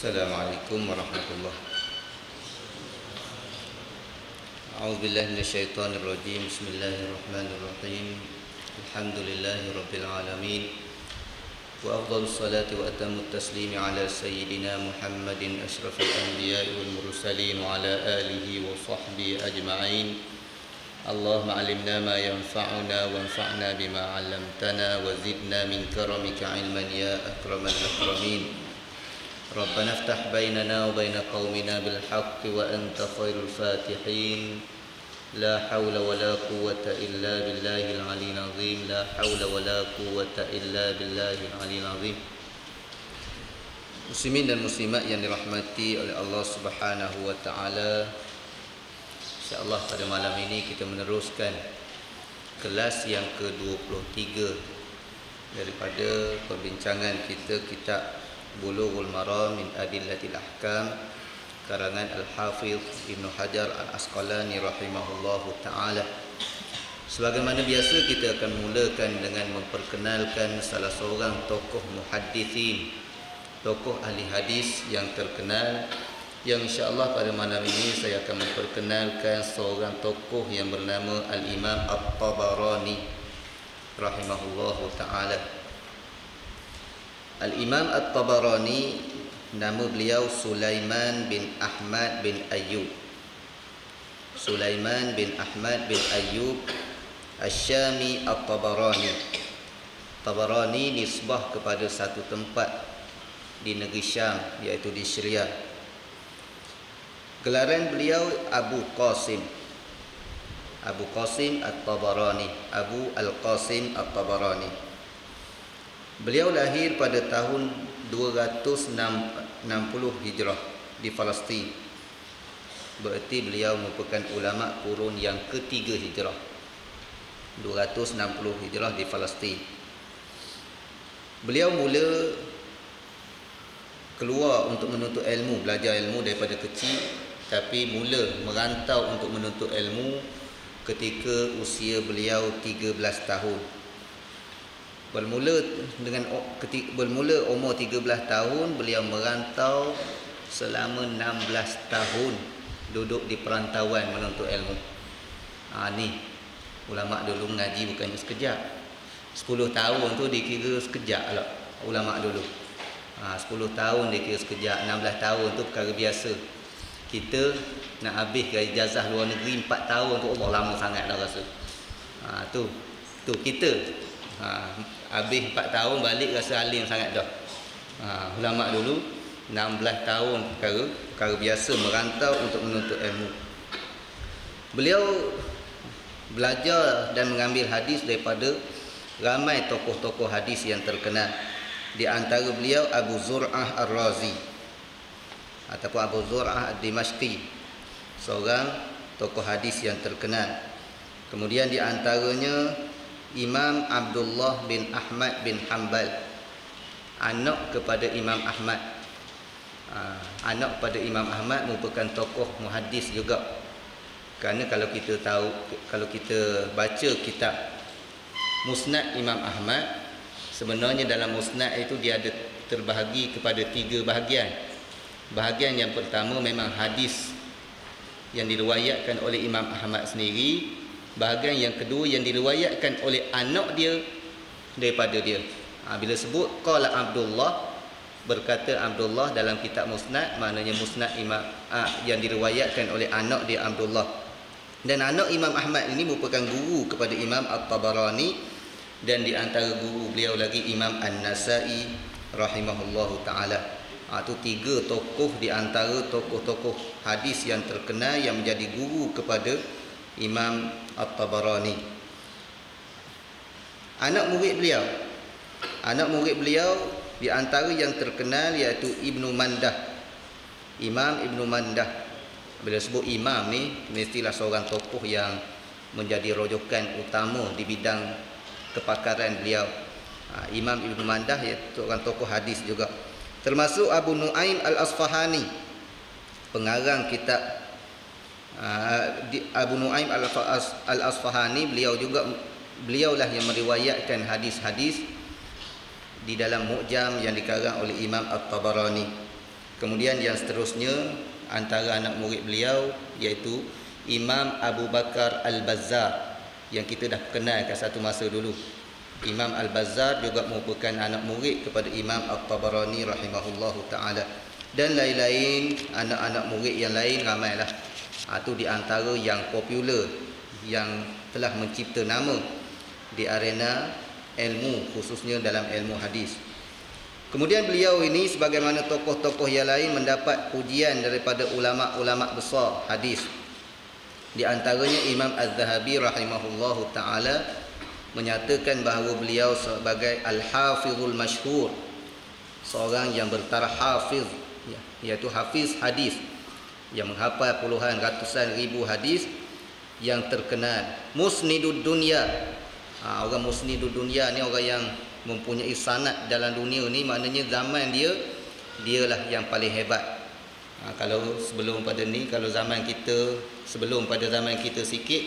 Assalamualaikum warahmatullahi wabarakatuh. A'udzubillahi minasyaitonir rajim. Bismillahirrahmanirrahim. Alhamdulillahi rabbil alamin. Wa afdhalus salati wa atammut taslimi ala sayyidina Muhammadin asyrafil anbiya'i wal mursalin wa ala alihi wa sahbihi ajma'in. Allahumma 'allimna ma yanfa'una wanfa'na bima 'allamtana wa zidna min karamika 'ilman ya akramal akramin. Rabbana iftah bainana wa bain qaumina bil haqqi wa anta khairul fatihin. La haula wa la quwwata illa billahil aliyyil azim. La haula wa la quwwata illa billahil aliyyil azim. Muslimin dan muslimat yang dirahmati oleh Allah Subhanahu wa taala. Insyaallah pada malam ini kita meneruskan kelas yang ke-23 daripada perbincangan kita kitab Bulughul Maram min Adillatil Ahkam karangan Al-Hafidh Ibnu Hajar Al-Asqalani rahimahullahu taala. Sebagaimana biasa kita akan mulakan dengan memperkenalkan salah seorang tokoh muhaddithin, tokoh ahli hadis yang terkenal, yang insya-Allah pada malam ini saya akan memperkenalkan seorang tokoh yang bernama Al-Imam At-Tabarani rahimahullahu taala. Al-Imam At-Tabarani, nama beliau Sulaiman bin Ahmad bin Ayyub. Sulaiman bin Ahmad bin Ayyub Asy-Syami At-Tabarani. Tabarani nisbah kepada satu tempat di negeri Syam, iaitu di Syria. Gelaran beliau Abu Qasim. Abu Qasim At-Tabarani, Abu Al-Qasim At-Tabarani. Beliau lahir pada tahun 260 Hijrah di Palestin. Berarti beliau merupakan ulama kurun yang ketiga Hijrah. 260 Hijrah di Palestin. Beliau mula keluar untuk menuntut ilmu, belajar ilmu daripada kecil, tapi mula merantau untuk menuntut ilmu ketika usia beliau 13 tahun. Bermula umur 13 tahun, beliau merantau selama 16 tahun duduk di perantauan menuntut ilmu. Ni ulama dulu ngaji bukannya sekejap. 10 tahun tu dikira sekejap lah ulama dulu. 10 tahun dikira sekejap, 16 tahun tu perkara biasa. Kita nak habis ijazah luar negeri 4 tahun tu Allah lama sangat dah rasa. Tu kita. Habis 4 tahun balik rasa alim sangat dah. Ulama dulu 16 tahun perkara biasa merantau untuk menuntut ilmu. Beliau belajar dan mengambil hadis daripada ramai tokoh-tokoh hadis yang terkenal. Di antara beliau Abu Zur'ah Ar-Razi ataupun Abu Zur'ah Ad-Dimashqi, seorang tokoh hadis yang terkenal. Kemudian di antaranya Imam Abdullah bin Ahmad bin Hanbal, anak kepada Imam Ahmad. Anak kepada Imam Ahmad merupakan tokoh muhaddis juga. Kerana kalau kita baca kitab Musnad Imam Ahmad, sebenarnya dalam Musnad itu dia ada terbahagi kepada 3 bahagian. Bahagian yang pertama memang hadis yang diriwayatkan oleh Imam Ahmad sendiri. Bahagian yang kedua yang diriwayatkan oleh anak dia daripada dia. Bila sebut qala Abdullah, berkata Abdullah dalam kitab Musnad, maknanya Musnad Imam yang diriwayatkan oleh anak dia Abdullah. Dan anak Imam Ahmad ini merupakan guru kepada Imam At-Tabarani, dan di antara guru beliau lagi Imam An-Nasa'i rahimahullahu taala. Itu 3 tokoh di antara tokoh-tokoh hadis yang terkenal yang menjadi guru kepada Imam At-Tabarani. Anak murid beliau di antara yang terkenal iaitu Ibnu Mandah. Imam Ibnu Mandah. Bila sebut imam ni, mestilah seorang tokoh yang menjadi rojokan utama di bidang kepakaran beliau. Imam Ibnu Mandah iaitu seorang tokoh hadis juga. Termasuk Abu Nu'aim Al-Asfahani, pengarang kitab Abu Nu'aim Al-Asfahani. Beliaulah yang meriwayatkan hadis-hadis di dalam Mu'jam yang dikarang oleh Imam At-Tabarani. Kemudian yang seterusnya antara anak murid beliau iaitu Imam Abu Bakar Al-Bazzar yang kita dah kenalkan satu masa dulu. Imam Al-Bazzar juga merupakan anak murid kepada Imam At-Tabarani rahimahullahu ta'ala. Dan lain-lain anak-anak murid yang lain ramailah. Itu di antara yang popular, yang telah mencipta nama di arena ilmu, khususnya dalam ilmu hadis. Kemudian beliau ini sebagaimana tokoh-tokoh yang lain mendapat pujian daripada ulama-ulama besar hadis. Di antaranya Imam Az-Zahabi rahimahullahu ta'ala menyatakan bahawa beliau sebagai Al-Hafizul Masyhur, seorang yang bertaraf hafiz, iaitu hafiz hadis, yang menghafal puluhan ratusan ribu hadis yang terkenal. Musnidud dunya. Orang musnidud dunya ni orang yang mempunyai sanad dalam dunia ni, maknanya zaman dialah yang paling hebat. Kalau sebelum pada ni, kalau zaman kita, sebelum pada zaman kita sikit,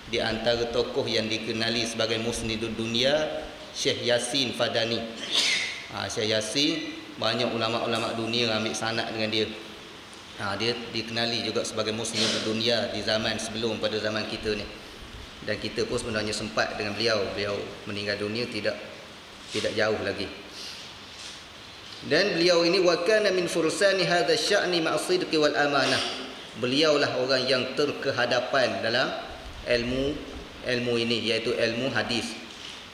di antara tokoh yang dikenali sebagai musnidud dunia, Syekh Yasin Fadani. Syekh Yasin, banyak ulama-ulama dunia ambil sanad dengan dia. Dia dikenali juga sebagai musnidud dunia di zaman sebelum pada zaman kita ni. Dan kita pun sebenarnya sempat dengan beliau. Beliau meninggal dunia tidak jauh lagi. Dan beliau ini wa kana min fursani hadha sya'ni ma'as-sidqi wal amanah. Beliaulah orang yang terkehadapan dalam ilmu ini, iaitu ilmu hadis.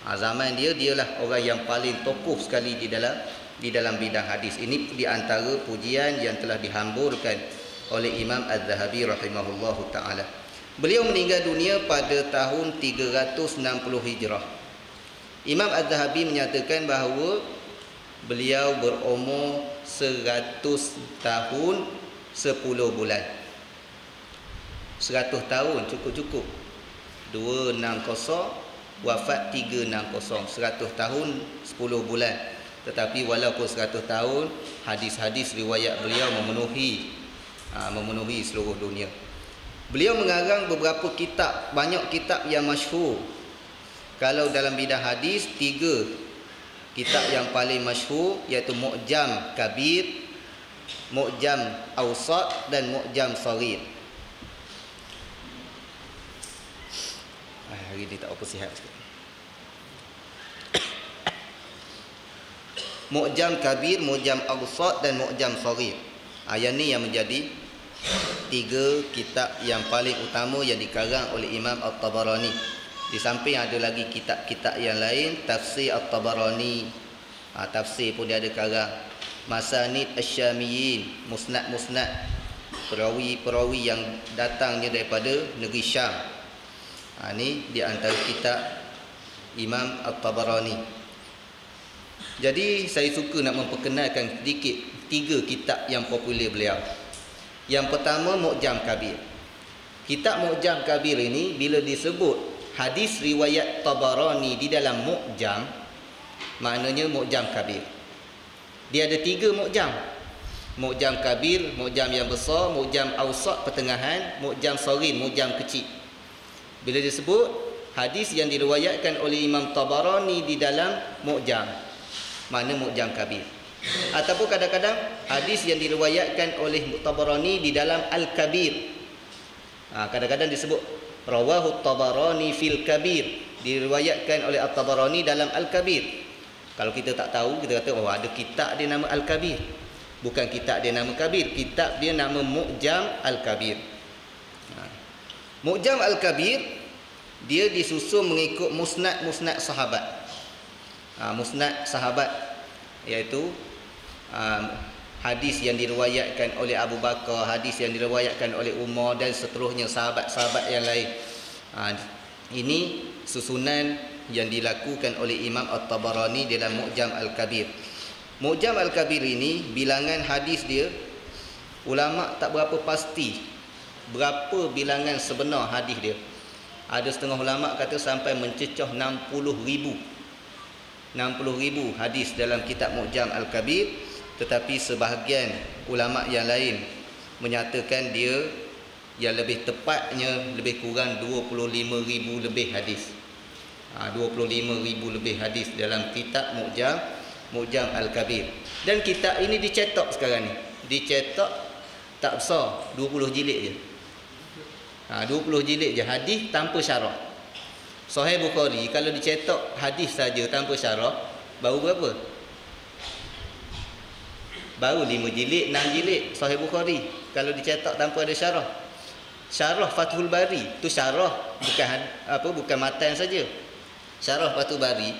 Zaman dialah orang yang paling tokoh sekali di dalam bidang hadis. Ini di antara pujian yang telah dihamburkan oleh Imam Az-Zahabi rahimahullahu taala. Beliau meninggal dunia pada tahun 360 Hijrah. Imam Az-Zahabi menyatakan bahawa beliau berumur 100 tahun 10 bulan. 100 tahun cukup-cukup. 260 wafat 360. 100 tahun 10 bulan. Tetapi walaupun 100 tahun, hadis-hadis riwayat beliau memenuhi seluruh dunia. Beliau mengarang beberapa kitab, banyak kitab yang masyhur. Kalau dalam bidang hadis, 3 kitab yang paling masyhur, iaitu Mu'jam Kabir, Mu'jam Awsat dan Mu'jam Saghir. Hari ni tak apa sihat sikit. Mu'jam Kabir, Mu'jam Awsat dan Mu'jam Saghir. Yang ni yang menjadi 3 kitab yang paling utama yang dikarang oleh Imam At-Tabarani. Di samping ada lagi kitab-kitab yang lain, tafsir At-Tabarani, tafsir pun dia ada karang. Masanid Asy-Syamiyin, musnad-musnad perawi-perawi yang datangnya daripada negeri Syam. Ini di antara kitab Imam At-Tabarani. Jadi saya suka nak memperkenalkan sedikit 3 kitab yang popular beliau. Yang pertama, Mu'jam Kabir. Kitab Mu'jam Kabir ini bila disebut hadis riwayat Tabarani di dalam Mu'jam, maknanya Mu'jam Kabir. Dia ada 3 Mu'jam. Mu'jam Kabir, Mu'jam yang besar, Mu'jam Awsat pertengahan, Mu'jam Saghir, Mu'jam kecil. Bila disebut hadis yang diriwayatkan oleh Imam Tabarani di dalam Mu'jam, mana Mu'jam Kabir. Ataupun kadang-kadang hadis yang diriwayatkan oleh Tabarani di dalam Al-Kabir. Kadang-kadang disebut rawahu Tabarani fil Kabir, diriwayatkan oleh At-Tabarani dalam Al-Kabir. Kalau kita tak tahu, kita kata ada kitab dia nama Al-Kabir. Bukan kitab dia nama Kabir, kitab dia nama Mu'jam Al-Kabir. Mu'jam Al-Kabir dia disusun mengikut musnad-musnad sahabat. Musnad sahabat iaitu hadis yang diriwayatkan oleh Abu Bakar, hadis yang diriwayatkan oleh Umar dan seterusnya, sahabat-sahabat yang lain. Ini susunan yang dilakukan oleh Imam At-Tabarani dalam Mu'jam Al-Kabir. Mu'jam Al-Kabir ini bilangan hadis dia, ulama tak berapa pasti berapa bilangan sebenar hadis dia. Ada setengah ulama kata sampai mencecah 60,000 hadis dalam kitab Mu'jam Al-Kabir. Tetapi sebahagian ulama yang lain menyatakan dia yang lebih tepatnya lebih kurang 25,000 lebih hadis. 25,000 lebih hadis dalam kitab Mu'jam Al-Kabir. Dan kitab ini dicetak sekarang ni. dicetak tak besar, 20 jilid je. 20 jilid je hadis tanpa syarah. Sahih Bukhari kalau dicetak hadis saja tanpa syarah baru berapa? Baru 5 jilid, 6 jilid Sahih Bukhari kalau dicetak tanpa ada syarah. Syarah Fathul Bari tu syarah bukan matan saja. Syarah Fathul Bari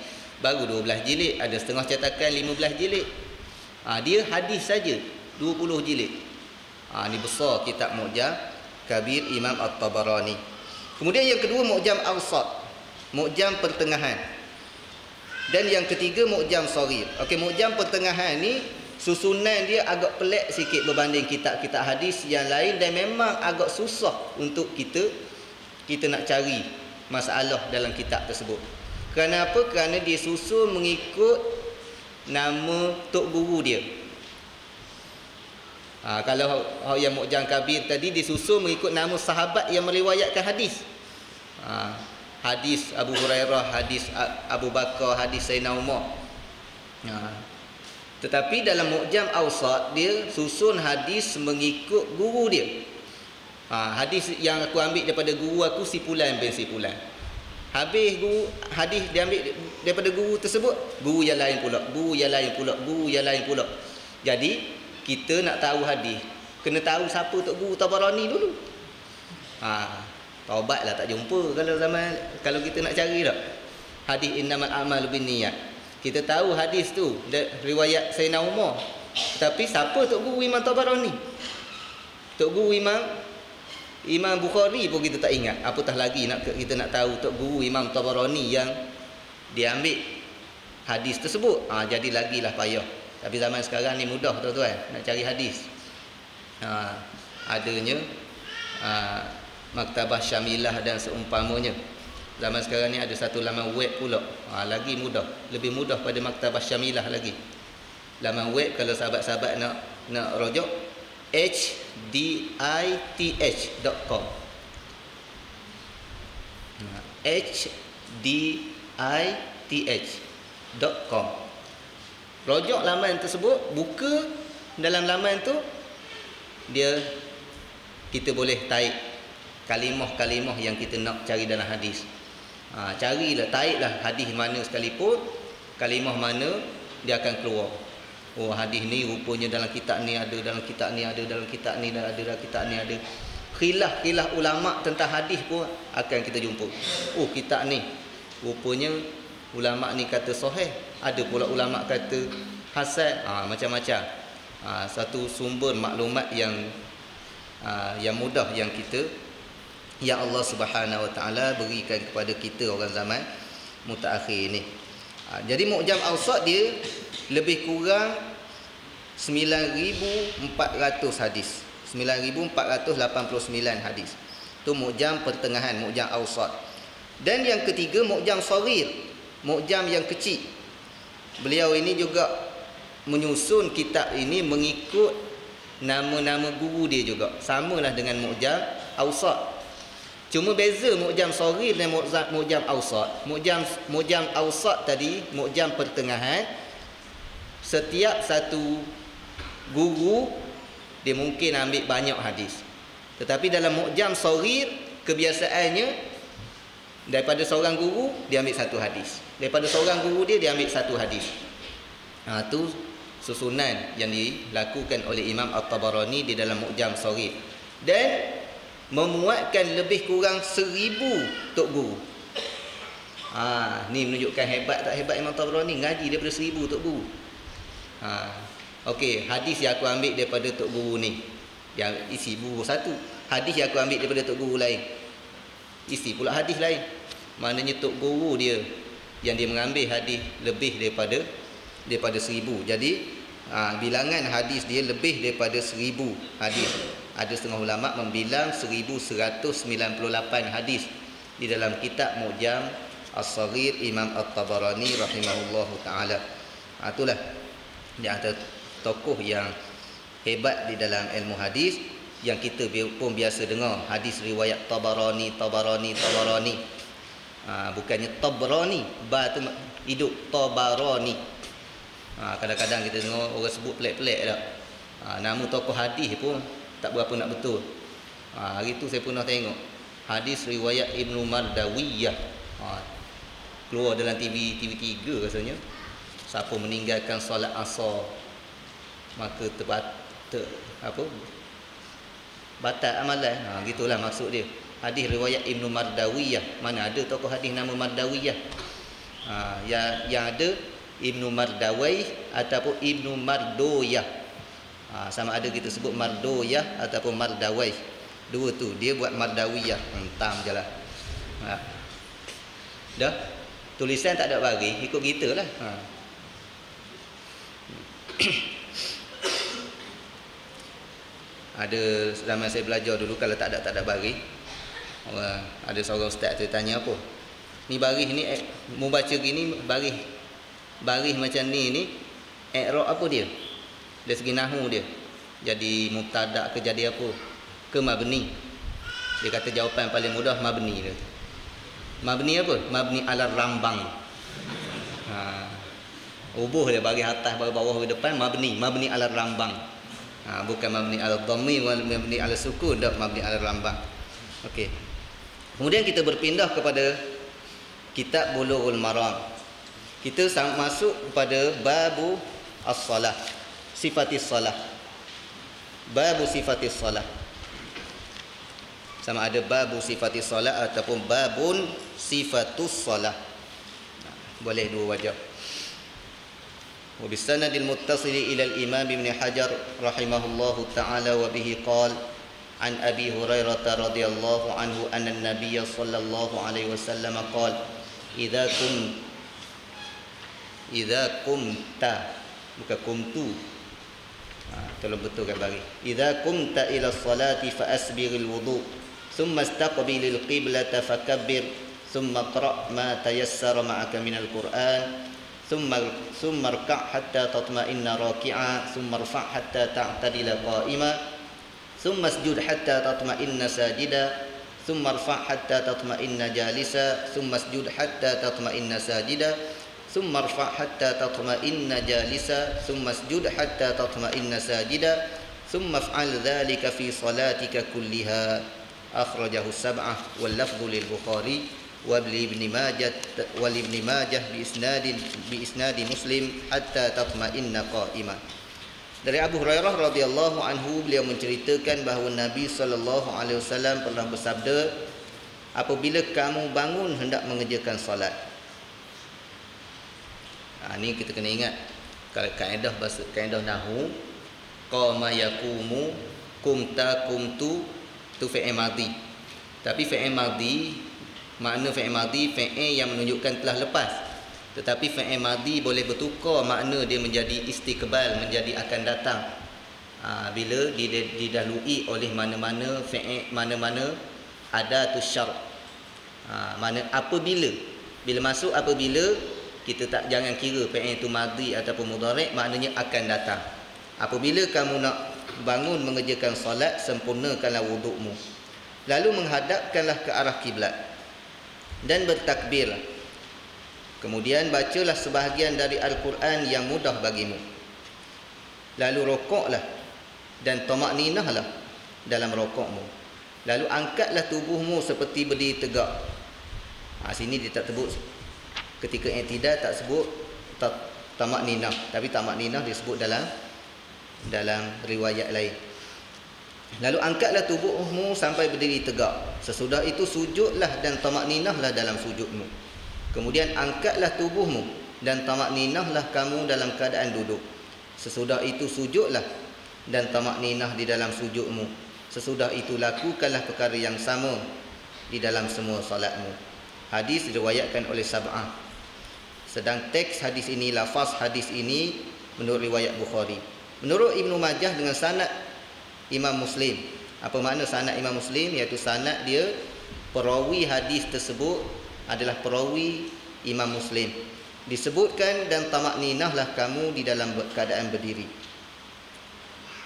baru 12 jilid, ada setengah cetakan 15 jilid. Dia hadis saja 20 jilid. Ni besar kitab Mu'jam Kabir Imam At-Tabarani. Kemudian yang kedua Mu'jam Awsat, Mu'jam pertengahan. Dan yang ketiga Mu'jam Shaghir. Okey, Mu'jam pertengahan ni susunan dia agak pelik sikit berbanding kitab-kitab hadis yang lain dan memang agak susah untuk kita nak cari masalah dalam kitab tersebut. Kerana apa? Kerana dia susun mengikut nama tok guru dia. Kalau yang Mu'jam Kabir tadi disusun mengikut nama sahabat yang meriwayatkan hadis. Hadis Abu Hurairah, hadis Abu Bakar, hadis Sayyidina Umar. Tetapi dalam Mu'jam Awsat dia susun hadis mengikut guru dia. Hadis yang aku ambil daripada guru aku si Fulan bin si Fulan. Habis guru hadis dia ambil daripada guru tersebut, guru yang lain pula, guru yang lain pula, guru yang lain pula. Jadi kita nak tahu hadis, kena tahu siapa tok guru Tabarani dulu. Taubatlah tak jumpa kalau kita nak cari tak. Hadis innamal a'malu binniyat. Kita tahu hadis tu riwayat Sayyidina Umar. Tapi siapa tok guru Imam Tabarani? Tok guru Imam Bukhari pun kita tak ingat. Apatah lagi kita nak tahu tok guru Imam Tabarani yang diambil hadis tersebut. Jadi lagilah payah. Tapi zaman sekarang ni mudah tuan-tuan nak cari hadis. Adanya Maktabah Syamilah dan seumpamanya. Zaman sekarang ni ada satu laman web pula. Lagi mudah, lebih mudah pada Maktabah Syamilah lagi. Laman web kalau sahabat-sahabat nak rujuk hdith.com. hdith.com. Rujuk laman tersebut, buka dalam laman tu kita boleh taik kalimah-kalimah yang kita nak cari dalam hadis. Carilah, taiklah hadis mana sekalipun, kalimah mana dia akan keluar. Oh, hadis ni rupanya dalam kitab ni ada, dalam kitab ni ada, dalam kitab ni ada, dalam kitab ni ada. Khilaf ulama tentang hadis pun akan kita jumpa. Oh, kitab ni rupanya ulama ni kata sahih, ada pula ulama kata hasan. Macam-macam. Satu sumber maklumat yang mudah yang Allah Subhanahu Wa Taala berikan kepada kita orang zaman mutaakhir ni. Jadi Mu'jam Awsat dia lebih kurang 9,400 hadis. 9,489 hadis. Tu Mu'jam pertengahan, Mu'jam Awsat. Dan yang ketiga Mu'jam Shaghir, Mu'jam yang kecil. Beliau ini juga menyusun kitab ini mengikut nama-nama guru dia juga. Samalah dengan Mu'jam Awsat. Cuma beza Mu'jam Shaghir dan Mu'jam Awsat. Mu'jam Awsat tadi, Mu'jam pertengahan, setiap satu guru dia mungkin ambil banyak hadis. Tetapi dalam Mu'jam Shaghir kebiasaannya daripada seorang guru dia ambil satu hadis. Daripada seorang guru dia ambil satu hadis. Tu susunan yang dilakukan oleh Imam At-Tabarani di dalam Mu'jam Shaghir. Dan memuatkan lebih kurang 1,000 tok guru. Ni menunjukkan hebat tak hebat Imam Tabarani, ngaji daripada 1,000 tok guru. Okey, hadis yang aku ambil daripada tok guru ni yang isi buku satu. Hadis yang aku ambil daripada tok guru lain isi pula hadis lain. Maknanya tok guru dia yang dia mengambil hadis lebih daripada 1,000. Jadi bilangan hadis dia lebih daripada 1,000 hadis. Ada setengah ulama membilang 1,198 hadis di dalam kitab Mu'jam As-Shaghir Imam At-Tabarani rahimahullahu taala. Itulah di antara tokoh yang hebat di dalam ilmu hadis yang kita pun biasa dengar hadis riwayat Tabarani. Bukannya Tabrani, ba tu hidup, Tabarani. Kadang-kadang kita dengar orang sebut pelik-pelik tak. Nama tokoh hadis pun tak berapa nak betul. Hari tu saya pernah tengok hadis riwayat Ibnu Mardawiyah. Keluar dalam TV3 rasanya. Siapa meninggalkan solat asar maka batal amalan. Gitulah maksud dia. Hadis riwayat Ibnu Mardawiyah. Mana ada tokoh hadis nama Mardawiyah? Yang ada Ibnu Mardawai ataupun Ibnu Mardoyah. Sama ada kita sebut Mardoyah ataupun Mardawai. Dua tu. Dia buat Mardawiyah. Entam je lah. Dah. Tulisan tak ada bagi. Ikut kita lah. Ada zaman saya belajar dulu, kalau tak ada baris, ada seorang ustaz tu tanya apa ni baris ni, mau baca gini baris macam ni i'rab apa dia dari segi nahwu dia, jadi mubtada ke jadi apa ke mabni? Dia kata jawapan paling mudah mabni dia. Mabni apa? Mabni ala rambang. Ubuh dia bagi atas bagi bawah ke depan, mabni ala rambang. Bukan mabni ala dhammi, mabni ala sukun, tak mabni ala rambang. Okey. Kemudian kita berpindah kepada kitab Bulughul Maram. Kita masuk kepada babu as-salah, sifatis salah. Babu sifatis salah. Sama ada babu sifatis salah ataupun babun sifatus salah. Boleh dua wajah. وبالسند المتصل إلى الإمام ابن حجر رحمه الله تعالى وبه قال عن أبي هريرة رضي الله عنه أن النبي صلى الله عليه وسلم قال إذا قمت bukan kumtu, tolong betulkan bagi. إذا قمت إلى الصلاة فأسبغ الوضوء ثم استقبل القبلة فكبر ثم اقرأ ما تيسر معك من القرآن ثم اركع حتى تطمئن راكعا ثم ارفع حتى تعتدل قائما ثم اسجد حتى تطمئن ساجدا ثم ارفع حتى تطمئن جالسا ثم اسجد حتى تطمئن ساجدا ثم ارفع حتى تطمئن جالسا ثم اسجد حتى تطمئن ساجدا ثم افعل ذلك في صلاتك كلها. أخرجه السبعة واللفظ للبخاري ولابن ماجه بإسناد مسلم حتى تطمئن قائما. Dari Abu Hurairah radhiyallahu anhu, beliau menceritakan bahawa Nabi sallallahu alaihi wasallam pernah bersabda, apabila kamu bangun hendak mengerjakan solat. Ni kita kena ingat kalau kaedah nahwu, qama yaqumu, kumta kumtu tu fi'il madhi. Tapi fi'il madhi, makna fi'il madhi fi'il yang menunjukkan telah lepas. Tetapi fi'il madhi boleh bertukar makna dia menjadi istiqbal, menjadi akan datang. Bila didahului oleh mana-mana fi'il, mana-mana adatus syar'. Mana apabila, bila masuk apabila, kita tak jangan kira fi'il itu madhi ataupun mudhari', maknanya akan datang. Apabila kamu nak bangun mengerjakan solat, sempurnakanlah wudukmu. Lalu menghadapkanlah ke arah kiblat dan bertakbirlah. Kemudian bacalah sebahagian dari Al-Quran yang mudah bagimu. Lalu rokoklah dan tamakninahlah dalam rokokmu. Lalu angkatlah tubuhmu seperti berdiri tegak. Sini dia tak sebut ketika i'tidal, tak sebut tamakninah, tapi tamakninah disebut dalam riwayat lain. Lalu angkatlah tubuhmu sampai berdiri tegak. Sesudah itu sujudlah dan tamakninahlah dalam sujudmu. Kemudian angkatlah tubuhmu dan tamakninahlah kamu dalam keadaan duduk. Sesudah itu sujudlah dan tamakninah di dalam sujudmu. Sesudah itu lakukanlah perkara yang sama di dalam semua salatmu. Hadis diriwayatkan oleh Sab'ah. Sedang teks hadis ini, lafaz hadis ini menurut riwayat Bukhari. Menurut Ibnu Majah dengan sanad Imam Muslim. Apa makna sanad Imam Muslim? Iaitu sanad dia, perawi hadis tersebut adalah perawi Imam Muslim. Disebutkan dan tamakninahlah kamu di dalam keadaan berdiri.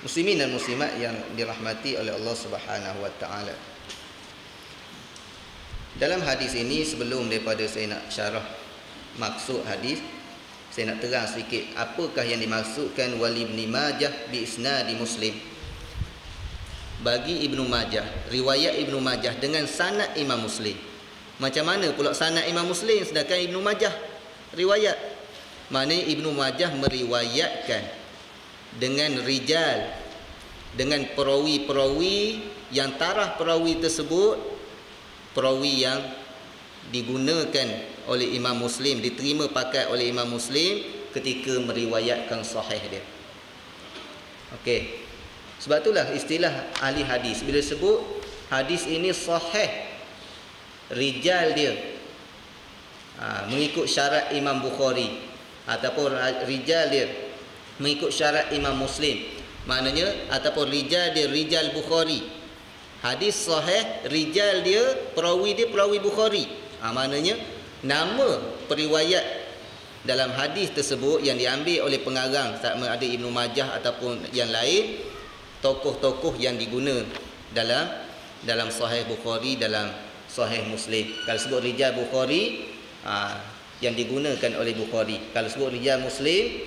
Muslimin dan muslimat yang dirahmati oleh Allah Subhanahu wa taala. Dalam hadis ini, sebelum daripada saya nak syarah maksud hadis, Saya nak terang sedikit apakah yang dimaksudkan wali Ibn Majah bi isnadi Muslim. Bagi Ibnu Majah, riwayat Ibnu Majah dengan sanad Imam Muslim. Macam mana pula sanad Imam Muslim sedangkan Ibnu Majah riwayat? Maknanya Ibnu Majah meriwayatkan dengan rijal, dengan perawi-perawi yang taraf perawi tersebut perawi yang digunakan oleh Imam Muslim, diterima pakai oleh Imam Muslim ketika meriwayatkan sahih dia. Okey. Sebab itulah istilah ahli hadis bila sebut hadis ini sahih, rijal dia mengikut syarat Imam Bukhari ataupun rijal dia mengikut syarat Imam Muslim. Maknanya ataupun rijal dia rijal Bukhari. Hadis sahih, rijal dia perawi Bukhari. Maknanya nama periwayat dalam hadis tersebut yang diambil oleh pengarang, sama ada Ibnu Majah ataupun yang lain, tokoh-tokoh yang diguna dalam sahih Bukhari, dalam sahih Muslim. Kalau sebut rijal Bukhari, yang digunakan oleh Bukhari. Kalau sebut rijal Muslim,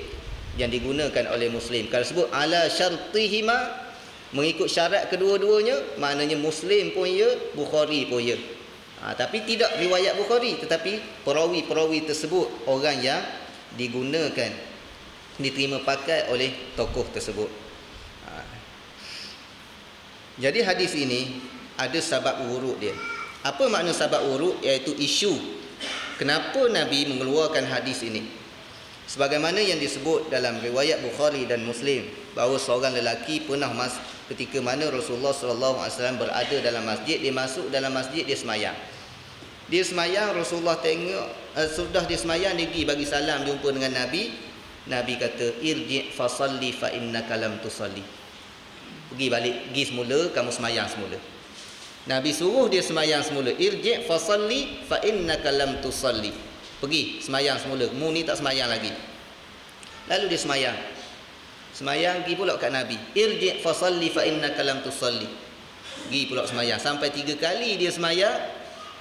yang digunakan oleh Muslim. Kalau sebut ala syartihima, mengikut syarat kedua-duanya, maknanya Muslim pun ya, Bukhari pun ya. Tapi tidak riwayat Bukhari, tetapi perawi-perawi tersebut orang yang digunakan, diterima pakai oleh tokoh tersebut. Jadi hadis ini ada sabab wurud dia. Apa makna sabab wurud? Iaitu isu kenapa Nabi mengeluarkan hadis ini. Sebagaimana yang disebut dalam riwayat Bukhari dan Muslim, bahawa seorang lelaki pernah ketika mana Rasulullah SAW berada dalam masjid, dia masuk dalam masjid, dia semayang. Dia semayang, Rasulullah tengok, sudah dia semayang, dia pergi bagi salam, jumpa dengan Nabi. Nabi kata, irji' fasalli fa innaka lam tusalli. Pergi balik, pergi semula, kamu semayang semula. Nabi suruh dia semayang semula. Irji' fasalli fa innaka lam tusalli. Pergi semayang semula, kamu ni tak semayang lagi. Lalu dia semayang. Semayang, pergi pula kat Nabi. Irji' fasalli fa innaka lam tusalli. Pergi pula semayang. Sampai 3 kali dia semayang,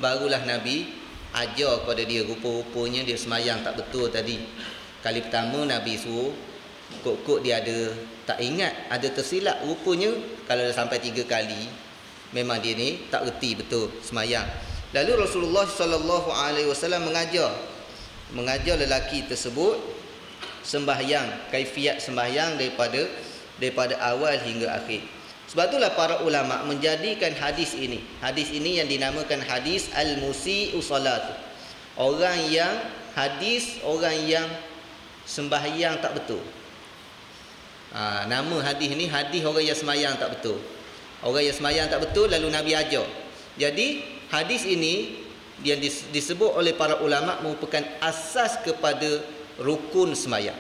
barulah Nabi ajar kepada dia. Rupa-rupanya dia semayang tak betul tadi. Kali pertama Nabi suruh, kok dia ada tak ingat, ada tersilap. Rupanya kalau dah sampai 3 kali, memang dia ni tak reti betul semayang. Lalu Rasulullah SAW mengajar lelaki tersebut sembahyang, kaifiat sembahyang daripada awal hingga akhir. Sebab itulah para ulama menjadikan hadis ini yang dinamakan hadis al-musii'u salat. Orang yang sembahyang tak betul. Nama hadis ni hadis orang yang sembahyang tak betul. Orang yang sembahyang tak betul lalu Nabi ajar. Jadi hadis ini yang disebut oleh para ulama merupakan asas kepada rukun sembahyang.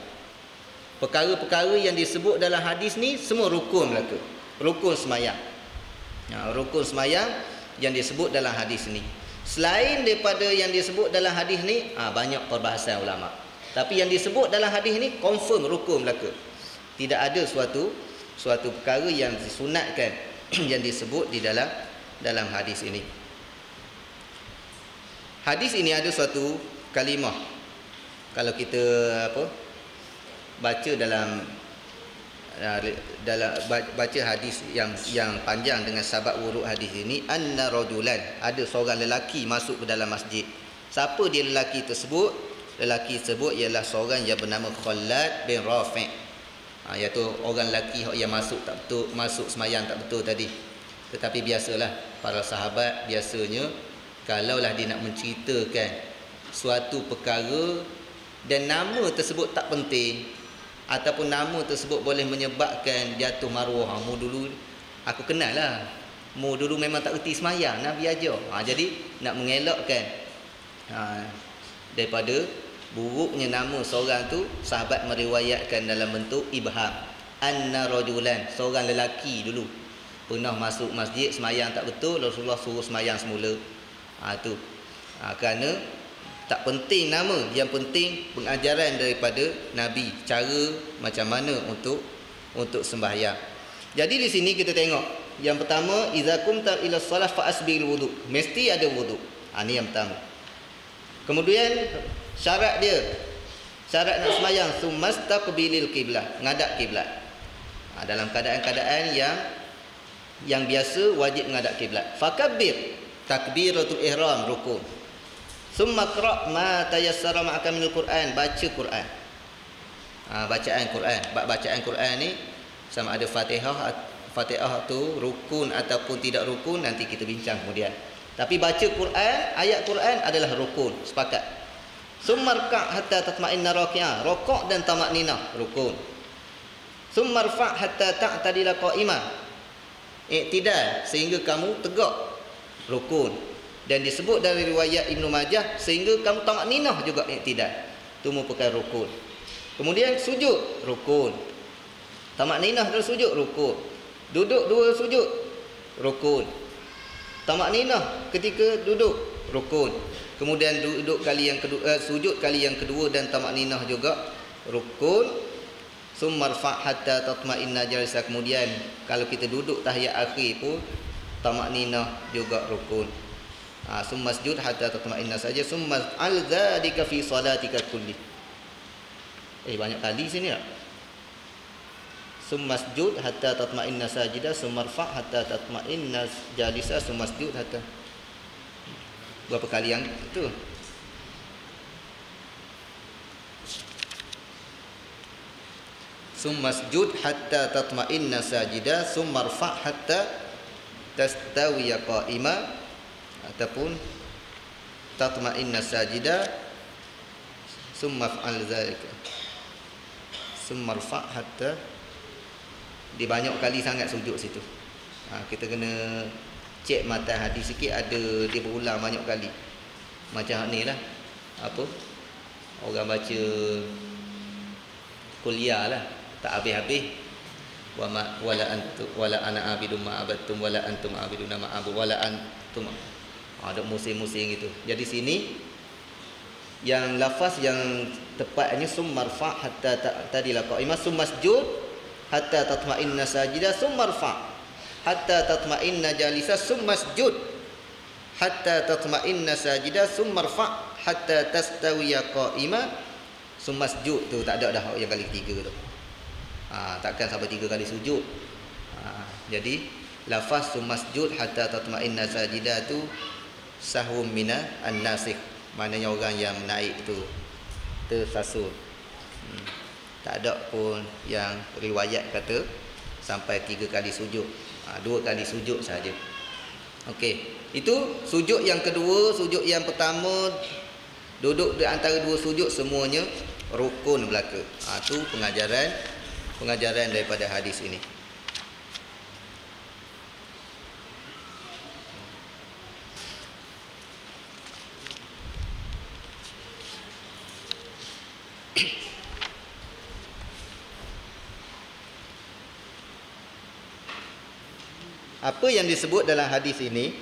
Perkara-perkara yang disebut dalam hadis ni semua rukun belaka. Rukun sembahyang. Rukun sembahyang yang disebut dalam hadis ni. Selain daripada yang disebut dalam hadis ni, banyak perbahasan ulama. Tapi yang disebut dalam hadis ni confirm rukun belaka. Tidak ada suatu perkara yang disunatkan yang disebut di dalam hadis ini. Hadis ini ada suatu kalimah. Kalau kita baca dalam baca hadis yang panjang dengan sabab wurud hadis ini, anna rajulan, ada seorang lelaki masuk ke dalam masjid. Siapa dia lelaki tersebut? Lelaki tersebut ialah seorang yang bernama Khalad bin Rafi'. Iaitu orang lelaki yang masuk tak betul, masuk semayang tak betul tadi. Tetapi biasalah para sahabat biasanya kalaulah dia nak menceritakan suatu perkara dan nama tersebut tak penting ataupun nama tersebut boleh menyebabkan jatuh maruah. Mu dulu aku kenal lah, mu dulu memang tak reti semayang, Nabi ajar. Jadi nak mengelakkan daripada buruknya nama seorang tu, sahabat meriwayatkan dalam bentuk ibham. Anna rajulan, seorang lelaki dulu pernah masuk masjid semayang tak betul, Rasulullah suruh semayang semula. Kerana tak penting nama, yang penting pengajaran daripada Nabi, cara macam mana untuk sembahyang. Jadi di sini kita tengok yang pertama, idza kumta ila shalah fa asbil wudu, mesti ada wudu. Ini yang pertama. Kemudian syarat dia Syarat nak semayang sumastaqbilil qiblah, ngadap kiblat. Dalam keadaan-keadaan yang biasa wajib menghadap kiblat. Fakabbir, takbiratul ihram, rukun. Summa qra' ma tayassara ma'aka minal Quran, baca Quran. Bacaan Quran. Bacaan Quran ni sama ada Fatihah tu rukun ataupun tidak rukun, nanti kita bincang kemudian. Tapi baca Quran, ayat Quran adalah rukun, sepakat. Summa rka' hatta tatma'inna raki'ah, rukuk dan tamakninah, rukun. Summa rfa' hatta ta'tadila qa'imah, iktidal sehingga kamu tegak, rukun. Dan disebut dari riwayat Ibnu Majah sehingga kamu tamakninah juga iktidal, itu merupakan rukun. Kemudian sujud, rukun. Tamakninah dan sujud, rukun. Duduk dua sujud, rukun. Tamakninah ketika duduk, rukun. Kemudian duduk kali yang kedua, sujud kali yang kedua dan tamakninah juga rukun. Summa rfa' hatta tatma'inna jalisa, kemudian kalau kita duduk tahiyat akhir pun tamakninah juga rukun. Summa sujud hatta tatma'inna saja. Summa al dzalika fi salatika kulli. Banyak kali sini tak? Summa sujud hatta tatma'inna sajida, summa rfa' hatta tatma'inna jalisa, summa sujud hatta. Berapa kali yang itu? Summa sujud hatta tatma'inna sajida, summa rfa' hatta tastawiya qa'ima, ataupun tatma'inna sajida, summa fa'al zalika. Summa rfa' hatta, dia banyak kali sangat sujud situ. Kita kena cek matan hadis sikit, ada dia berulang banyak kali. Macam ni lah, apa orang baca kuliah lah, tak habis-habis. Wala ana abidum ma abattum wala antum abiduna ma abu wala antum. Ada musim-musim gitu. Jadi sini yang lafaz yang tepatnya summa rfa' hatta ta'tadila qa'imah, summa sujud hatta tatma'inna sajida, summa rfa' hatta tatma'inna jalisa, summa sujud hatta tatma'inna sajida, summa rfa' hatta tastawiya qa'imah, summa sujud tu tak ada dah yang kali ketiga tu. Takkan sampai 3 kali sujud. Jadi lafaz summa sujud hatta tatma'inna sajida tu sahwum mina an-nasikh, maknanya orang yang naik tu tersasul. Tak ada pun yang riwayat kata sampai 3 kali sujud. 2 kali sujud saja. Okey, itu sujud yang kedua. Sujud yang pertama, duduk di antara 2 sujud, semuanya rukun belaka. Itu pengajaran daripada hadis ini. Apa yang disebut dalam hadis ini,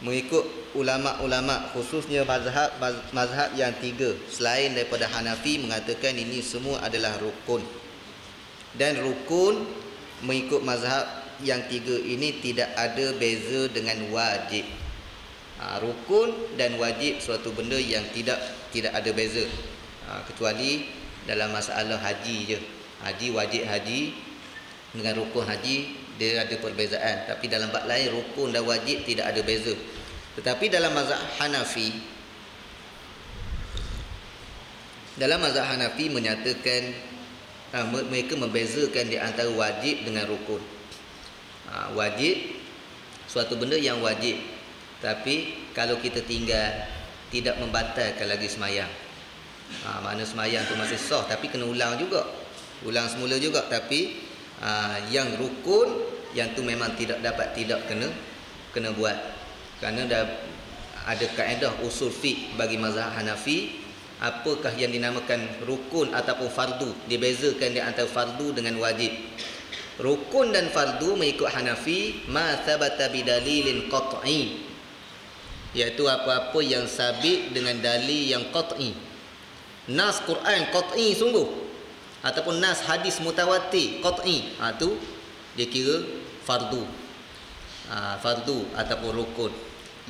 mengikut ulama-ulama khususnya mazhab yang 3 selain daripada Hanafi, mengatakan ini semua adalah rukun. Dan rukun mengikut mazhab yang 3 ini tidak ada beza dengan wajib. Rukun dan wajib suatu benda yang tidak ada beza, kecuali dalam masalah haji je. Wajib haji dengan rukun haji dia ada perbezaan, tapi dalam bab lain rukun dan wajib tidak ada beza. Tetapi dalam mazhab Hanafi menyatakan, mereka membezakan di antara wajib dengan rukun. Wajib suatu benda yang wajib, tapi kalau kita tinggal tidak membatalkan lagi semayang. Makna semayang tu masih sah, tapi kena ulang semula juga. Tapi yang rukun, yang tu memang tidak kena buat. Kerana dah ada kaedah usul fiqh bagi mazhab Hanafi, apakah yang dinamakan rukun ataupun fardu, dibezakan di antara fardu dengan wajib. Rukun dan fardu mengikut Hanafi ma thabata bidalilin qat'i, iaitu apa-apa yang sabit dengan dalil yang qat'i. Nas Quran qat'i sungguh, ataupun nas hadis mutawatir qat'i, tu dia kira fardu. Fardu ataupun rukun.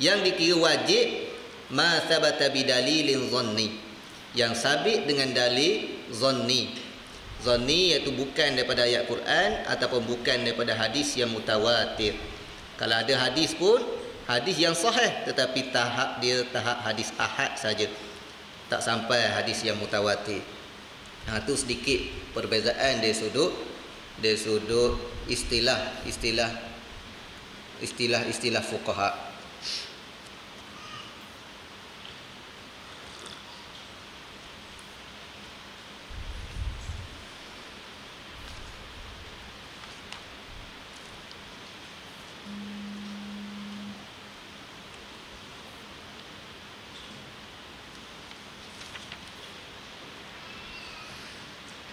Yang dikira wajib ma thabata bidalilin dhanni, yang sabit dengan dalil zanni. Zanni iaitu bukan daripada ayat Quran ataupun bukan daripada hadis yang mutawatir. Kalau ada hadis pun hadis yang sahih, tetapi tahap hadis ahad saja, tak sampai hadis yang mutawatir. Itu sedikit perbezaan dari sudut istilah fuqaha.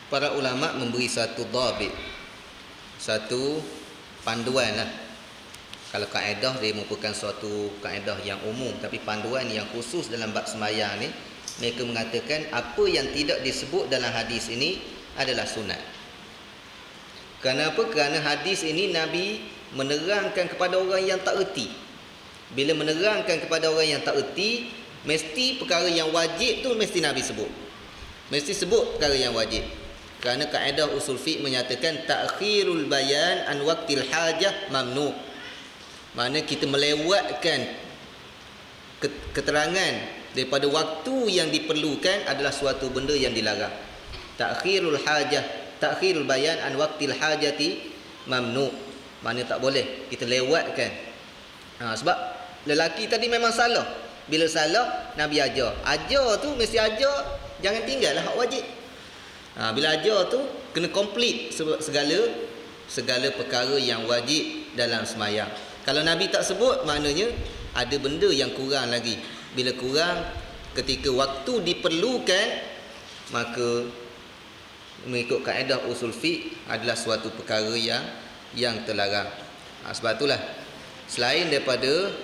Para ulama memberi satu dhabit, satu panduan lah. Kalau kaedah dia merupakan suatu kaedah yang umum, tapi panduan yang khusus dalam bab sembahyang ni, mereka mengatakan apa yang tidak disebut dalam hadis ini adalah sunat. Kenapa? Kerana hadis ini Nabi menerangkan kepada orang yang tak erti. Bila menerangkan kepada orang yang tak erti, mesti perkara yang wajib tu mesti Nabi sebut. Mesti sebut perkara yang wajib. Kerana kaedah usul fiqh menyatakan ta'khirul bayan an waqtil hajah mamnu. Maknanya kita melewatkan keterangan daripada waktu yang diperlukan adalah suatu benda yang dilarang. Ta'khirul bayan an waqtil hajati mamnu. Maknanya tak boleh kita lewatkan. Sebab lelaki tadi memang salah. Bila salah, Nabi ajar. Ajar tu mesti ajar, jangan tinggallah hak wajib. Bila ajar tu kena komplit segala perkara yang wajib dalam sembahyang. Kalau Nabi tak sebut, maknanya ada benda yang kurang lagi. Bila kurang ketika waktu diperlukan, maka mengikut kaedah usul fiqh adalah suatu perkara yang terlarang. Sebab itulah selain daripada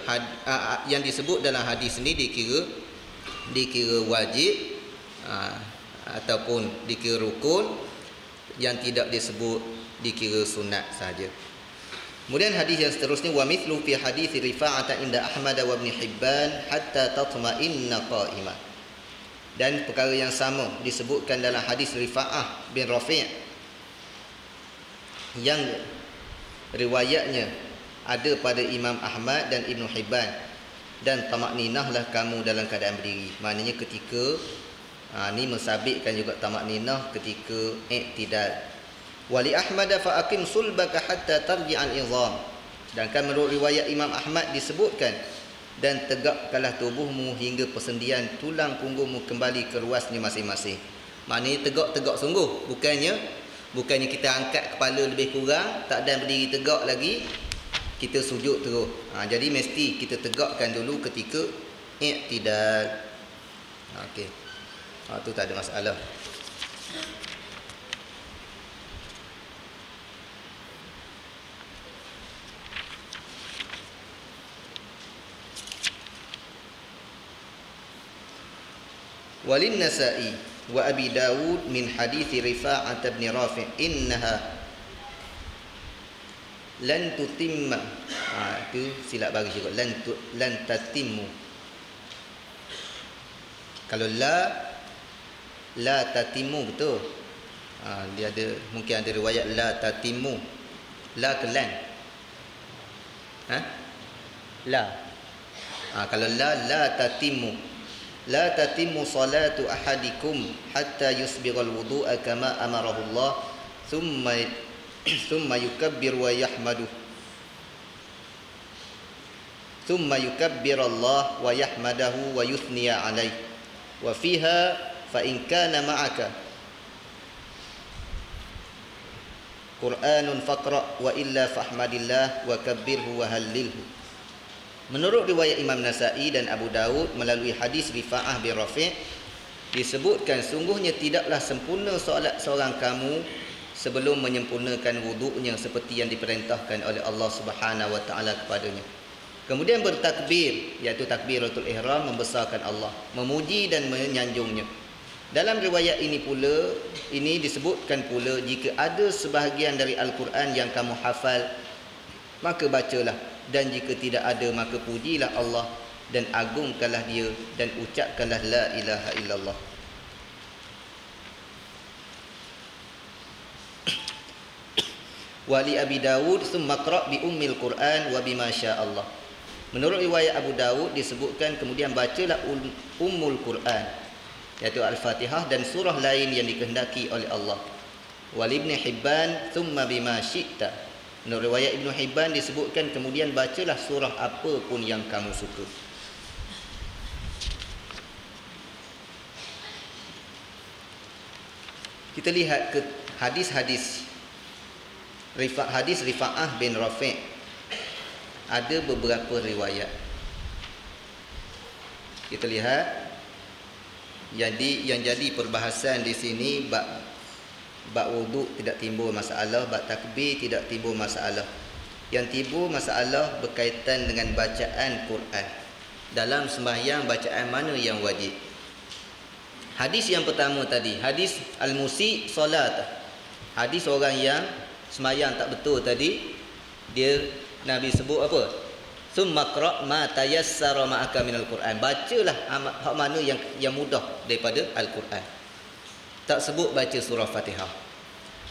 yang disebut dalam hadis ini dikira wajib ataupun dikira rukun, yang tidak disebut dikira sunat saja. Kemudian hadis yang seterusnya, wa mithlu fi hadis Rifa'ah inda Ahmad wa Ibn Hibban hatta tatma'inna qa'imah. Dan perkara yang sama disebutkan dalam hadis Rifa'ah bin Rafi' yang riwayatnya ada pada Imam Ahmad dan Ibn Hibban, dan tamakninahlah kamu dalam keadaan berdiri. Maknanya ketika ni mensabitkan juga tamakninah ketika i'tidal. Wali Ahmad fa aqim sulbaka hatta tarji'al izam. Sedangkan menurut riwayat Imam Ahmad disebutkan, dan tegakkanlah tubuhmu hingga persendian tulang punggungmu kembali ke ruasnya masing-masing. Maknanya tegak sungguh, bukannya kita angkat kepala lebih kurang, tak ada berdiri tegak lagi, kita sujud terus. Jadi mesti kita tegakkan dulu ketika i'tidal. Okey. Itu tak ada masalah. Walin Nasa'i wa Abi Dawud min hadits Rifa'ah bin Rafi' innaha lan tutimma. Itu silap bagi juga, lan tatimmu. Kalau la tatimu betul. Dia ada, mungkin ada riwayat la tatimu. La ke lan? La. Kalau la tatimu. La tatimu salatu ahadikum hatta yusbighal wudu'a kama amarahu Allah thumma yukabbir wa yahmadu. Thumma yukabbir Allah wa yahmadahu wa yuthniya alayhi. Wa fiha fa in kana ma'aka Qur'anun faqra wa illa fahmadillah wa kabbirhu wa hallilhu. Menurut riwayat Imam Nasa'i dan Abu Dawud melalui hadis Rifa'ah bin Rafi' disebutkan, sungguhnya tidaklah sempurna solat seorang kamu sebelum menyempurnakan wuduknya seperti yang diperintahkan oleh Allah Subhanahu wa taala kepadanya. Kemudian bertakbir, iaitu takbiratul ihram, membesarkan Allah, memuji dan menyanjungnya. Dalam riwayat ini disebutkan pula, jika ada sebahagian dari Al-Quran yang kamu hafal, maka bacalah, dan jika tidak ada, maka pujilah Allah dan agungkanlah dia dan ucapkanlah la ilaha illallah. Wa li Abi Dawud thumma qra' bi ummil Quran wa bima Allah. Menurut riwayat Abu Dawud disebutkan kemudian bacalah ummul Quran, iaitu Al-Fatihah dan surah lain yang dikehendaki oleh Allah. Wa li Ibn Hibban thumma bima syi'ta. Menurut riwayat Ibn Hibban disebutkan kemudian bacalah surah apa pun yang kamu suka. Kita lihat ke hadis Rifa'ah bin Rafi'. Ada beberapa riwayat. Kita lihat yang jadi perbahasan di sini bab wuduk tidak timbul masalah, bab takbir tidak timbul masalah. Yang timbul masalah berkaitan dengan bacaan Quran. Dalam sembahyang bacaan mana yang wajib? Hadis yang pertama tadi, hadis al-musi solat. Hadis orang yang sembahyang tak betul tadi, dia Nabi sebut apa? Summa qra' ma tayassara ma'aka minal Quran. Bacalah hak mana yang mudah daripada Al-Quran. Tak sebut baca surah Fatihah.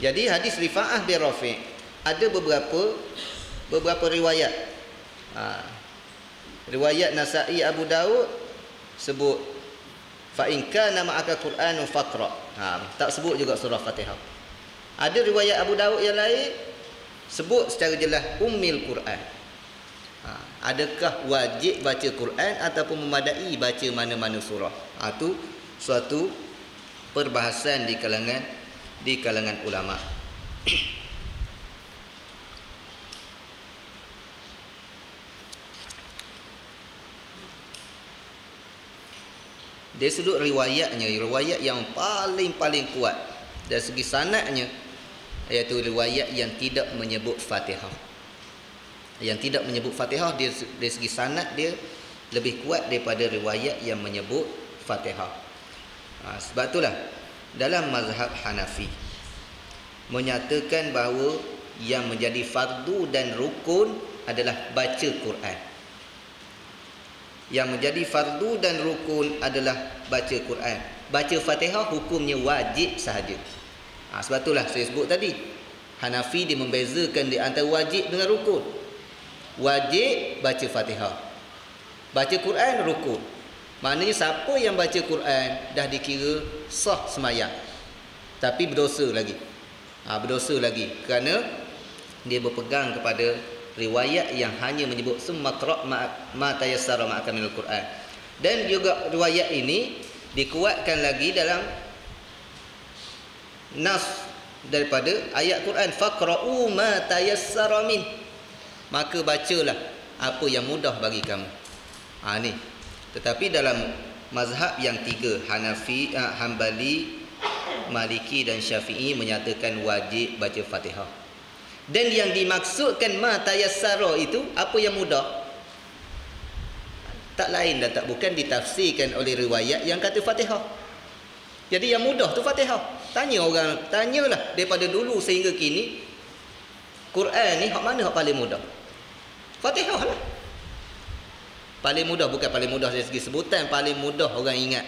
Jadi hadis Rifa'ah bin Rafi' ada beberapa riwayat. Riwayat Nasa'i Abu Daud sebut fa in kana ma'aka Qur'anun faqra. Tak sebut juga surah Fatihah. Ada riwayat Abu Daud yang lain sebut secara jelas ummil Quran. Adakah wajib baca Quran ataupun memadai baca mana-mana surah? Itu suatu perbahasan di kalangan ulama. Dari sudut riwayatnya, riwayat yang paling kuat dari segi sanadnya, iaitu riwayat yang tidak menyebut Fatihah. Yang tidak menyebut Fatihah dari segi sanad dia lebih kuat daripada riwayat yang menyebut Fatihah. Sebab itulah dalam mazhab Hanafi menyatakan bahawa yang menjadi fardu dan rukun adalah baca Quran. Yang menjadi fardu dan rukun adalah baca Quran. Baca Fatihah hukumnya wajib sahaja. Sebab itulah saya sebut tadi, Hanafi dia membezakan di antara wajib dengan rukun. Wajib baca Fatihah, baca Quran rukun. Maknanya siapa yang baca Quran dah dikira sah sembahyang, tapi berdosa lagi. Berdosa lagi kerana dia berpegang kepada riwayat yang hanya menyebut summa qra' ma tayassara ma'aka minal Quran. Dan juga riwayat ini dikuatkan lagi dalam nas daripada ayat Quran, faqra'u ma tayassara min. Maka bacalah apa yang mudah bagi kamu. Ni. Tetapi dalam mazhab yang tiga, Hanafi, Hambali, Maliki dan Syafi'i menyatakan wajib baca Fatihah. Dan yang dimaksudkan ma tayassara itu apa yang mudah? Tak lain dan tak bukan ditafsirkan oleh riwayat yang kata Fatihah. Jadi yang mudah tu Fatihah. Tanyalah daripada dulu sehingga kini, Quran ni hak mana hak paling mudah? Fatihah lah. Paling mudah, bukan paling mudah dari segi sebutan, paling mudah orang ingat.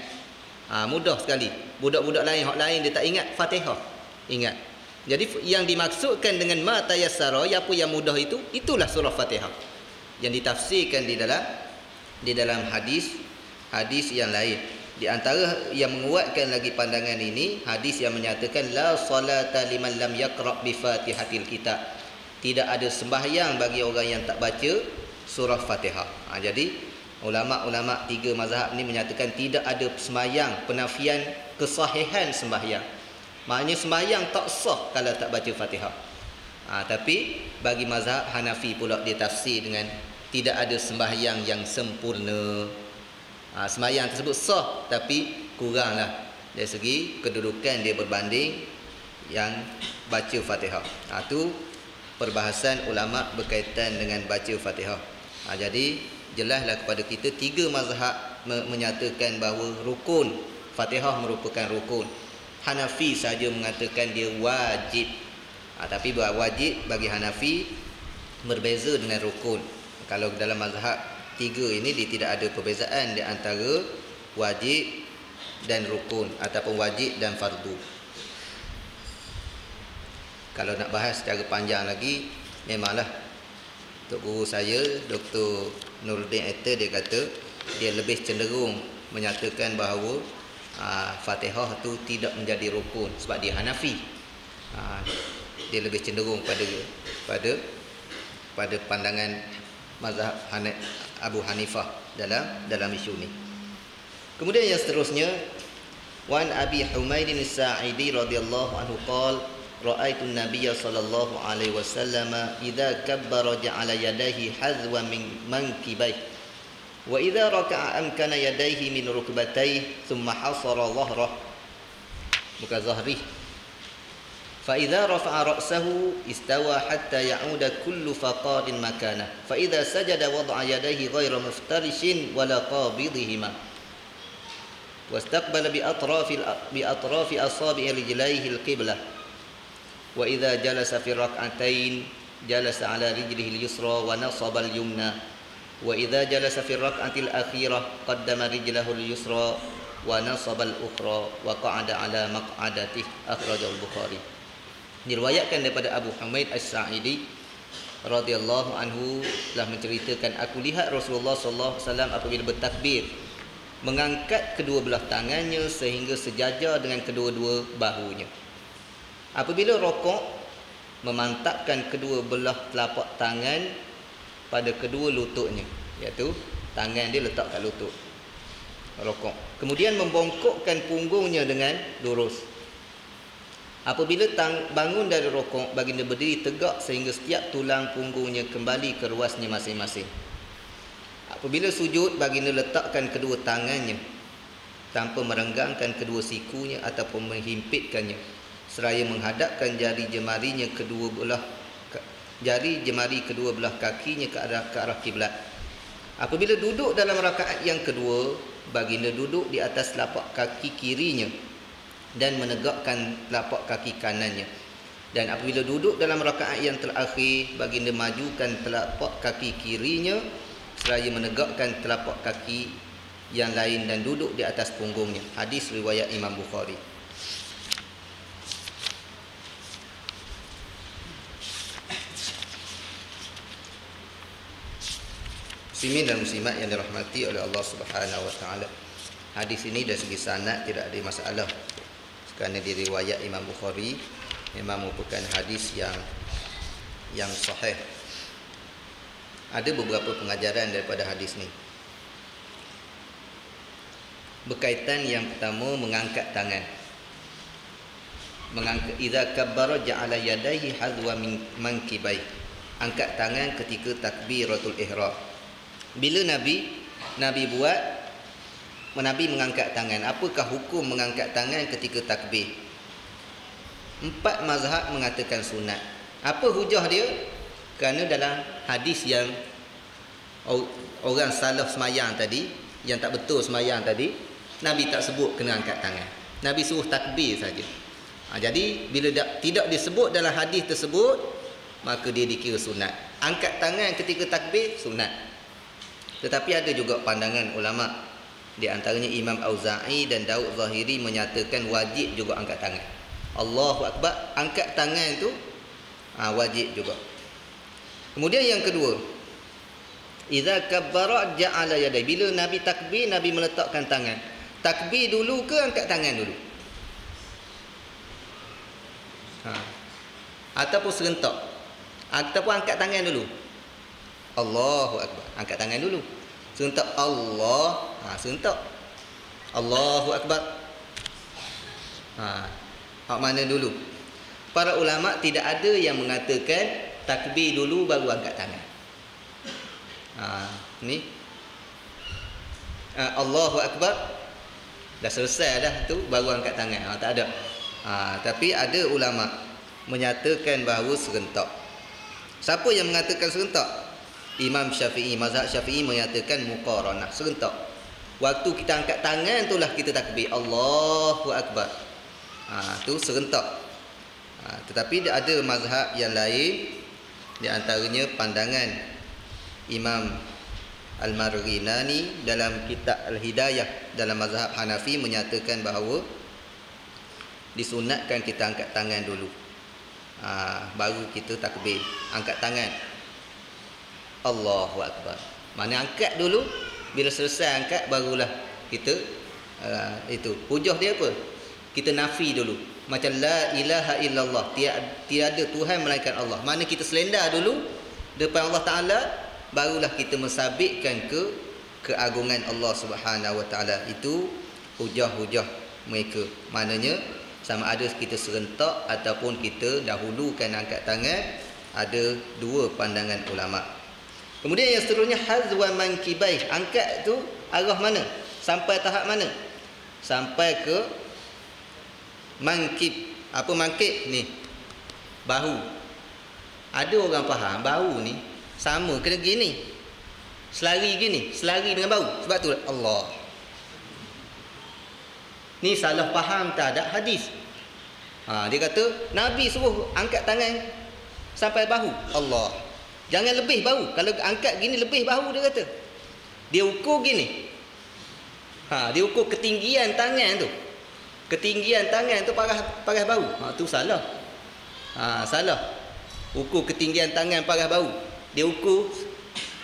Mudah sekali. Budak-budak lain, hak lain dia tak ingat, Fatihah ingat. Jadi yang dimaksudkan dengan ma tayassara, apa yang mudah itu, itulah surah Fatihah. Yang ditafsirkan di dalam hadis yang lain. Di antara yang menguatkan lagi pandangan ini, hadis yang menyatakan la salata liman lam yaqra' bi Fatihatil Kitab. Tidak ada sembahyang bagi orang yang tak baca surah Fatihah. Jadi ulama-ulama tiga mazhab ni menyatakan tidak ada sembahyang, penafian kesahihan sembahyang. Maknanya sembahyang tak sah kalau tak baca Fatihah. Tapi bagi mazhab Hanafi pula dia tafsir dengan tidak ada sembahyang yang sempurna. Sembahyang tersebut sah tapi kuranglah dari segi kedudukan dia berbanding yang baca Fatihah. Itu perbahasan ulama berkaitan dengan baca Fatihah. Jadi jelaslah kepada kita tiga mazhab menyatakan bahawa rukun Fatihah merupakan rukun. Hanafi saja mengatakan dia wajib. Tapi wajib bagi Hanafi berbeza dengan rukun. Kalau dalam mazhab tiga ini dia tidak ada perbezaan di antara wajib dan rukun ataupun wajib dan fardu. Kalau nak bahas secara panjang lagi, memanglah Tok Guru saya, Dr. Nuruddin Atta, dia kata dia lebih cenderung menyatakan bahawa Fatihah tu tidak menjadi rukun sebab dia Hanafi. Dia lebih cenderung pada pandangan mazhab Abu Hanifah dalam isu ni. Kemudian yang seterusnya, wan Abi Humaid as-Sa'idi radhiyallahu anhu qala ra'aitu an-nabiyya sallallahu alaihi wasallam idza kabbara ja'ala yadayhi hazwa min mankibaihi wa idza raka'a amkana yadayhi min rukbatayhi thumma hasara dhahrahu buka zahri fa idza rafa'a ra'sahu istawa hatta ya'uda kullu faqadin makana fa idza sajada wada'a yadayhi ghayra muftarishin wala qabidihima wastaqbala bi atrafi asabi' rijlaihi al-qiblah wa idza jalasa fi rak'atain jalasa ala rijlihi al-yusra wa nasaba al-yumna wa idza jalasa fi rak'atil akhirah qaddama rijlahu al-yusra wa nasaba al-ukhra wa qa'ada ala maq'adatihi akhrajahu al-Bukhari. Diriwayatkan daripada Abu Humaid as-Sa'idi radhiyallahu anhu telah menceritakan, aku lihat Rasulullah sallallahu alaihi wasallam apabila bertakbir mengangkat kedua belah tangannya sehingga sejajar dengan kedua-dua bahunya. Apabila rokok, memantapkan kedua belah telapak tangan pada kedua lututnya, iaitu tangan dia letak kat lutut rokok. Kemudian membongkokkan punggungnya dengan lurus. Apabila bangun dari rokok, baginda berdiri tegak sehingga setiap tulang punggungnya kembali ke ruasnya masing-masing. Apabila sujud, baginda letakkan kedua tangannya tanpa merenggangkan kedua sikunya ataupun menghimpitkannya, seraya menghadapkan jari jemari kedua belah kakinya ke arah kiblat. Apabila duduk dalam rakaat yang kedua, baginda duduk di atas telapak kaki kirinya dan menegakkan telapak kaki kanannya. Dan apabila duduk dalam rakaat yang terakhir, baginda majukan telapak kaki kirinya seraya menegakkan telapak kaki yang lain dan duduk di atas punggungnya. Hadis riwayat Imam Bukhari. Muslimin dan muslimat yang dirahmati oleh Allah Subhanahu wa taala. Hadis ini dari segi sanad tidak ada masalah. Kerana diriwayat Imam Bukhari, memang merupakan hadis yang sahih. Ada beberapa pengajaran daripada hadis ni. Berkaitan yang pertama, mengangkat tangan. Mengangkat idza kabbara ja'ala yadayhi hadwa min mankibai. Angkat tangan ketika takbiratul ihram. Bila Nabi mengangkat tangan, apakah hukum mengangkat tangan ketika takbir? 4 mazhab mengatakan sunat. Apa hujah dia? Kerana dalam hadis yang orang salaf semayang tadi, yang tak betul semayang tadi, Nabi tak sebut kena angkat tangan. Nabi suruh takbir saja. Jadi bila tidak disebut dalam hadis tersebut, maka dia dikira sunat. Angkat tangan ketika takbir sunat. Tetapi ada juga pandangan ulama, di antaranya Imam Auza'i dan Daud Zahiri menyatakan wajib juga angkat tangan. Allahu Akbar, angkat tangan itu wajib juga. Kemudian yang kedua, idza kabbara ja'ala yadai. Bila Nabi takbir, Nabi meletakkan tangan. Takbir dulu ke angkat tangan dulu? Ataupun serentak? Ataupun angkat tangan dulu? Allahu Akbar, angkat tangan dulu. Serentak Allah, serentak Allahu Akbar. Hak mana dulu? Para ulama tidak ada yang mengatakan takbir dulu baru angkat tangan. Ni Allahu Akbar dah selesai dah tu baru angkat tangan. Tak ada. Tapi ada ulama menyatakan bahawa serentak. Siapa yang mengatakan serentak? Imam Syafi'i, mazhab Syafi'i menyatakan muqaranah, serentak. Waktu kita angkat tangan itulah kita takbir Allahu Akbar. Tu serentak. Tetapi ada mazhab yang lain, di antaranya pandangan Imam Al-Marghinani dalam kitab Al-Hidayah dalam mazhab Hanafi menyatakan bahawa disunatkan kita angkat tangan dulu. baru kita takbir, angkat tangan, Allahu Akbar. Mana angkat dulu, bila selesai angkat barulah kita itu. Hujah dia apa? Kita nafi dulu. Macam la ilaha illallah, tiada Tuhan melainkan Allah. Mana kita selendar dulu depan Allah Taala, barulah kita mensabitkan keagungan Allah Subhanahu Wa Taala. Itu hujah-hujah mereka. Maknanya sama ada kita serentak ataupun kita dahulukan angkat tangan. Ada dua pandangan ulama. Kemudian yang seterusnya hazwa mankibai. Angkat tu arah mana? Sampai tahap mana? Sampai ke mankib. Apa mankib ni? Bahu. Ada orang faham bahu ni sama kena gini. Selari gini, selari dengan bahu. Sebab tu Allah. Ni salah faham tak ada hadis. Dia kata Nabi suruh angkat tangan sampai bahu. Allah. Jangan lebih bahu. Kalau angkat gini lebih bahu, dia kata. Dia ukur gini. Dia ukur ketinggian tangan tu. Ketinggian tangan tu parah bahu. Tu salah. Salah. Ukur ketinggian tangan parah bahu. Dia ukur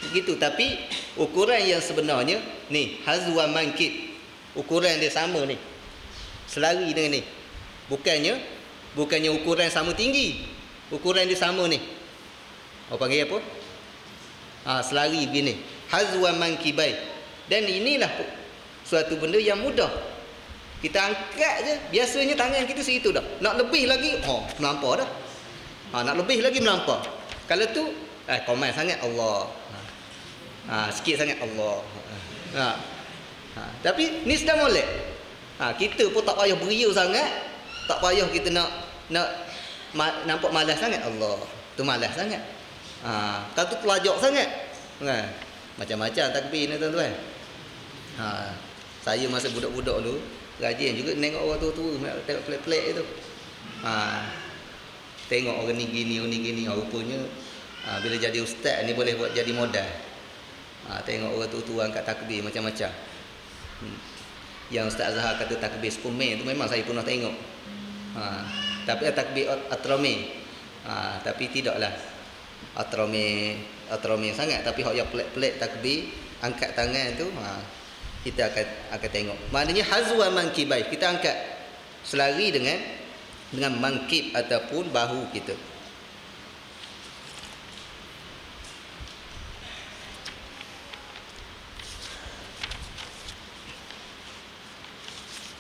begitu. Tapi ukuran yang sebenarnya ni hazwa mankib. Ukuran dia sama ni. Selari dengan ni. Bukannya ukuran sama tinggi. Ukuran dia sama ni. Orang panggil apa? Selari begini. Hazwa mankibai. Dan inilah suatu benda yang mudah. Kita angkat je, biasanya tangan kita segitu dah. Nak lebih lagi, melampau dah. Nak lebih lagi melampau. Kalau tu komen sangat Allah. Sikit sangat Allah. Tapi ni sudah molek. Kita pun tak payah beria sangat. Tak payah kita nak nampak malas sangat Allah. Tu malas sangat. Kalau tu pelajak sangat. Macam-macam takbir ni tuan-tuan. Saya masa budak-budak dulu rajin juga tengok orang tua-tua tengok pelik-pelik itu. Tengok orang ni gini. Rupanya bila jadi ustaz ni boleh buat jadi modal. Tengok orang tua-tua angkat takbir macam-macam. Yang Ustaz Azhar kata takbir Superman tu memang saya pernah tengok. Tapi takbir atrami. Tapi tidaklah atrami sangat, tapi hak yang pelik-pelik takbir angkat tangan tu kita akan tengok. Maknanya hazwa mankibai, kita angkat selari dengan mangkib ataupun bahu kita.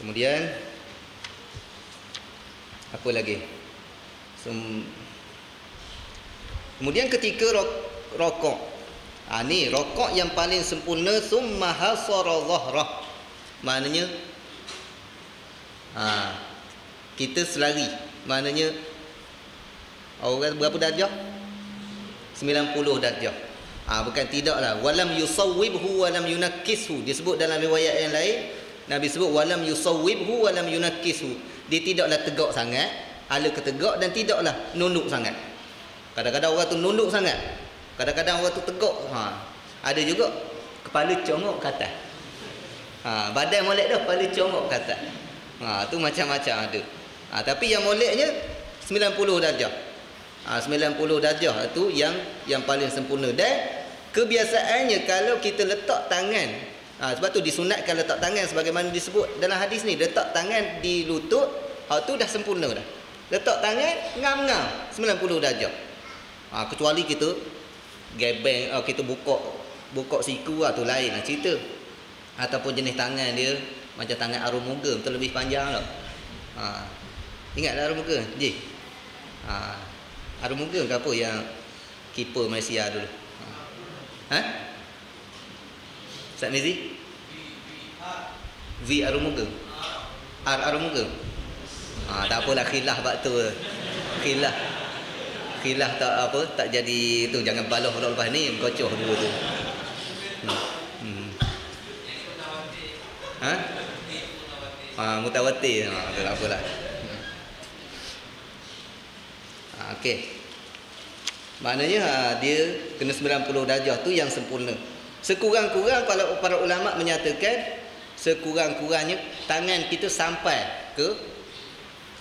Kemudian apa lagi? Kemudian ketika rokok. Ni rokok yang paling sempurna, summa hasara dhahrah. Maknanya kita selari. Maknanya orang berapa darjah? 90 darjah. Bukan tidaklah. Walam yusawwibhu walam yunakkishu. Disebut dalam riwayat yang lain, Nabi sebut walam yusawwibhu walam yunakkishu. Dia tidaklah tegak sangat, ala ketegak, dan tidaklah nunduk sangat. Kadang-kadang orang tu nunduk sangat. Kadang-kadang orang tu tegak. Ada juga kepala congok ke atas. Badan molek dah, kepala congok ke atas. Tu macam-macam ada. Tapi yang moleknya 90 darjah. 90 darjah tu yang paling sempurna. Dan kebiasaannya kalau kita letak tangan, sebab tu disunatkan letak tangan sebagaimana disebut dalam hadis ni, letak tangan di lutut, tu dah sempurna dah. Letak tangan ngam-ngam 90 darjah. Kecuali kita gebeng, kita buka siku, tu lain lah cerita. Ataupun jenis tangan dia macam tangan Arumugam, terlebih panjang lah. Ingat Arumugam? Arumugam ke apa yang keeper Malaysia dulu? Ustaz Mizi? V Arumugam. Arumugam. Tak apalah, khilaf bab tu. Khilaf tak jadi tu, jangan baloh lepas ni kocoh dulu tu. Mutawatir. Tak apalah. Okey. Maknanya dia kena 90 darjah tu yang sempurna. Sekurang-kurang para ulama menyatakan sekurang-kurangnya tangan kita sampai ke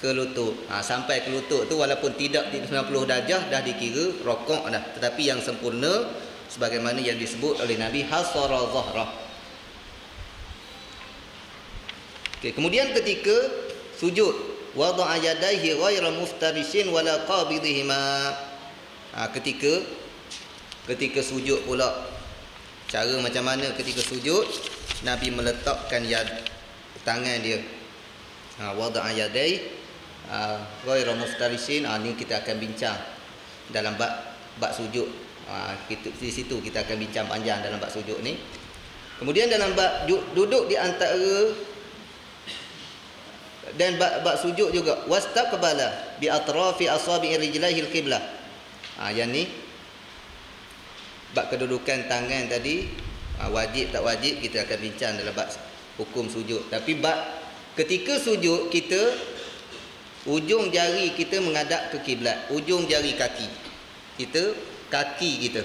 ke lutut. Sampai ke lutut tu walaupun tidak 90 darjah dah dikira rokok dah. Tetapi yang sempurna sebagaimana yang disebut oleh Nabi hasara zahrah. Okey, kemudian ketika sujud wada'a yadayhi ghairu muftarishin wala qabidihima. Ketika sujud pula, cara macam mana ketika sujud? Nabi meletakkan tangan dia. Wada'a yadayhi ghairu muftarishin. Ni kita akan bincang dalam bab sujud. Di situ kita akan bincang panjang dalam bab sujud ni. Kemudian dalam bab duduk di antara dan bab sujud juga wastaqbala bi atrafi asabi'i rijlaihi al-qiblah. Yang ni bab kedudukan tangan tadi, wajib tak wajib kita akan bincang dalam bab hukum sujud. Tapi bab ketika sujud kita ujung jari kita menghadap ke kiblat, ujung jari kaki kita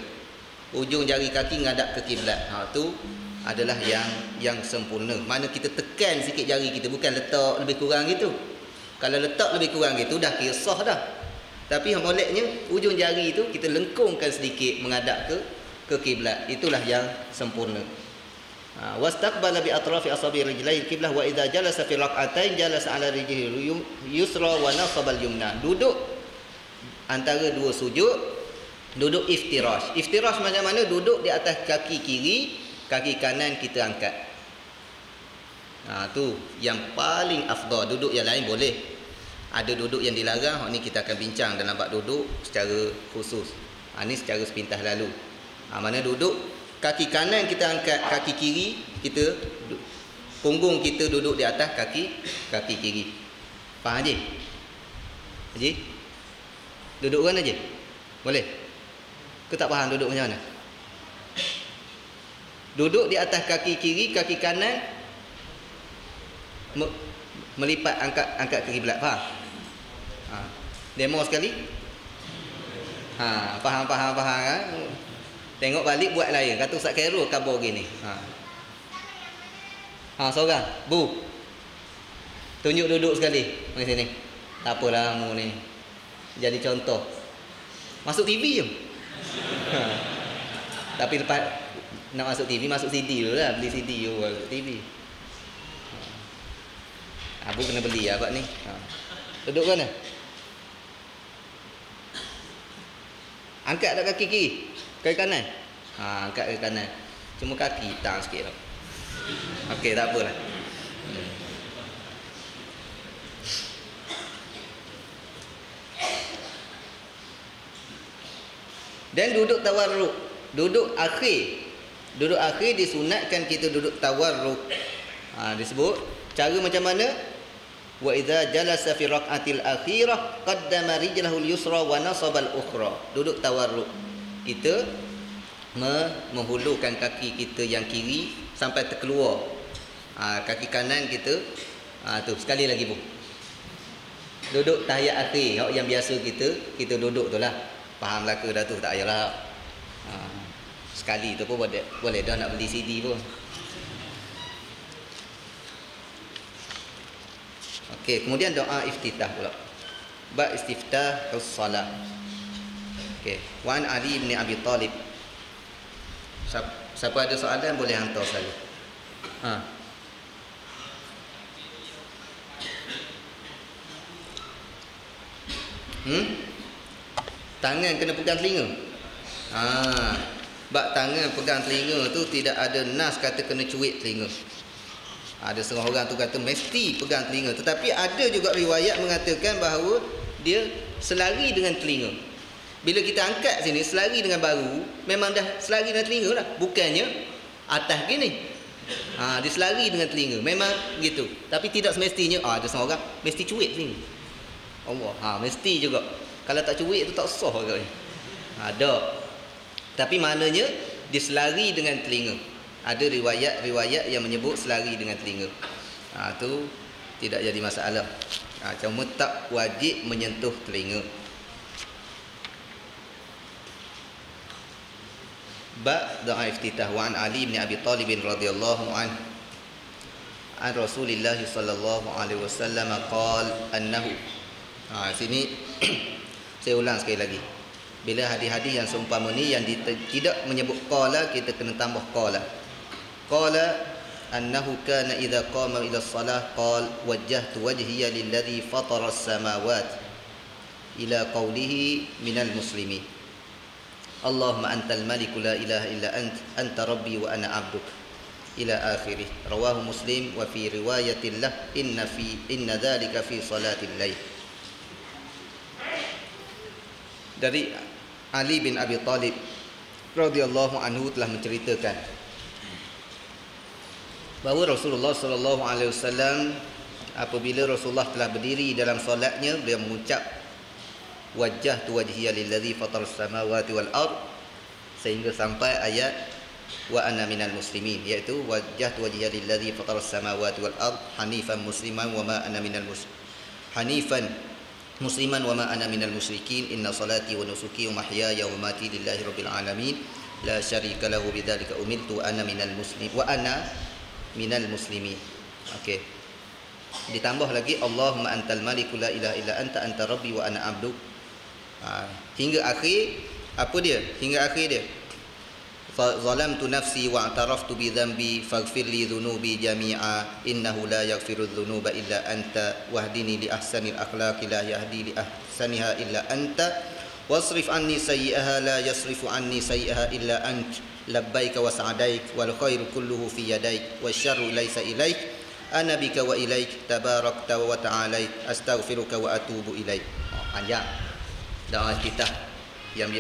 ujung jari kaki menghadap ke kiblat. Tu adalah yang sempurna. Mana kita tekan sikit jari kita, bukan letak lebih kurang gitu. Kalau letak lebih kurang gitu dah kira sah dah. Tapi moleknya ujung jari itu kita lengkungkan sedikit menghadap ke kiblat. Itulah yang sempurna. Wastaqbala bi atrafi asabi rijlaihi qiblah wa idza jalasa fi rak'atain jalasa ala rijlihi yusra wa nasaba al-yumna. Duduk antara dua sujud, duduk iftirash. Iftirash macam mana? Duduk di atas kaki kiri, kaki kanan kita angkat. Tu yang paling afdal. Duduk yang lain boleh, ada duduk yang dilarang. Ni kita akan bincang dalam bab duduk secara khusus. Ni secara sepintas lalu. Mana duduk kaki kanan kita angkat, kaki kiri kita punggung kita duduk di atas kaki kiri. Faham Haji? Haji? Duduk kan Haji? Boleh? Kau tak faham duduk macam mana? Duduk di atas kaki kiri, kaki kanan melipat, angkat ke kiblat. Faham? Demo sekali. Faham kan? Tengok balik buat lain. Kata Ustaz Khairul kabur gini. Seorang. Bu. Tunjuk duduk sekali. Mari sini. Tak apalah kamu ni. Jadi contoh. Masuk TV je. Tapi lepas nak masuk TV, masuk CD dulu lah. Beli CD dulu masuk TV. Bu kena beli abang ni. Duduk mana? Angkat tak kaki kiri? Kaki kanan? Angkat kaki kanan. Cuma kaki tang sikit tau. Okey, tak apalah. Dan duduk tawarruk. Duduk akhir disunatkan kita duduk tawarruk. Disebut cara macam mana? Wa idza jalasa fi rak'atil akhirah qaddama rijlahu al-yusra wa nasaba al-ukhra. Duduk tawarruk. Kita menghulurkan kaki kita yang kiri sampai terkeluar. Kaki kanan kita tu sekali lagi Bu. Duduk tahiyat akhir yang biasa kita duduk tu lah. Faham lah ke dah tu, tak payahlah. Sekali tu pun boleh dah nak beli CD pun. Okey, kemudian doa iftitah pula. Ba istiftah as-salah. Okey, wa an Ali bin Abi Talib. Siapa ada soalan boleh hantar saya. Tangan kena pegang telinga. Bak tangan pegang telinga tu tidak ada nas kata kena cuit telinga. Ada setengah orang tu kata mesti pegang telinga, tetapi ada juga riwayat mengatakan bahawa dia selari dengan telinga. Bila kita angkat sini selari dengan bahu, memang dah selari dengan telinga lah. Bukannya atas gini. Dia selari dengan telinga. Memang gitu. Tapi tidak semestinya ada setengah orang mesti cuit telinga. Allah, mesti juga. Kalau tak cuit tu tak sah ke? Ada. Tapi maknanya dia selari dengan telinga. Ada riwayat yang menyebut selari dengan telinga. Tu tidak jadi masalah. Cuma tak wajib menyentuh telinga. Ba doa iftitah wa an Ali bin Abi Talib radhiyallahu anhu an Rasulillah sallallahu alaihi wasallam qala annahu. Sini saya ulang sekali lagi. Bila hadis-hadis yang seumpama ni yang tidak menyebut qala, kita kena tambah qala. Qala annahu kana idza qama ila shalah qala wajjahtu wajhiya lilladzi fatara as-samawati ila qawlihi minal muslimin. Allahumma antal maliku la ilaha illa anta rabbi wa ana abduk ila akhirih. Rawahu Muslim wa fi riwayatin lah inna dhalika fi salatil lail. Dari Ali bin Abi Talib radhiyallahu anhu telah menceritakan bahawa Rasulullah sallallahu alaihi wasallam apabila Rasulullah telah berdiri dalam solatnya, beliau mengucap wajjahtu wajhiya lillazi fataras samawati wal ard sehingga sampai ayat wa ana minal muslimin, iaitu wajjahtu wajhiya lillazi fataras samawati wal ard hanifan musliman wa ma ana minal musliman wa ma ana minal musyrikin inna salati wa nusuki wa mahyaya wa mamati lillahi rabbil alamin la syarika lahu bidzalika umirtu ana minal muslimin. Okey. Ditambah lagi Allahumma antal maliku la ilaha illa anta rabbi wa ana abduk. Hingga akhir apa dia? Hingga akhir dia. Zalamtu nafsi wa i'taraftu bi dhanbi faghfir li dhunubi jami'a innahu la yaghfiru dhunuba illa anta wahdini li ahsanil akhlaqi la yahdi li ahsaniha illa anta wasrif anni sayyi'aha la yasrifu anni sayyi'aha illa ant labbaika wa sa'daik wal khairu kulluhu fi yadaik wasyarru laysa ilaik ana bika wa ilaik tabarakta wa ta'alaik astaghfiruka wa atubu ilaik. Panjang doa kita yang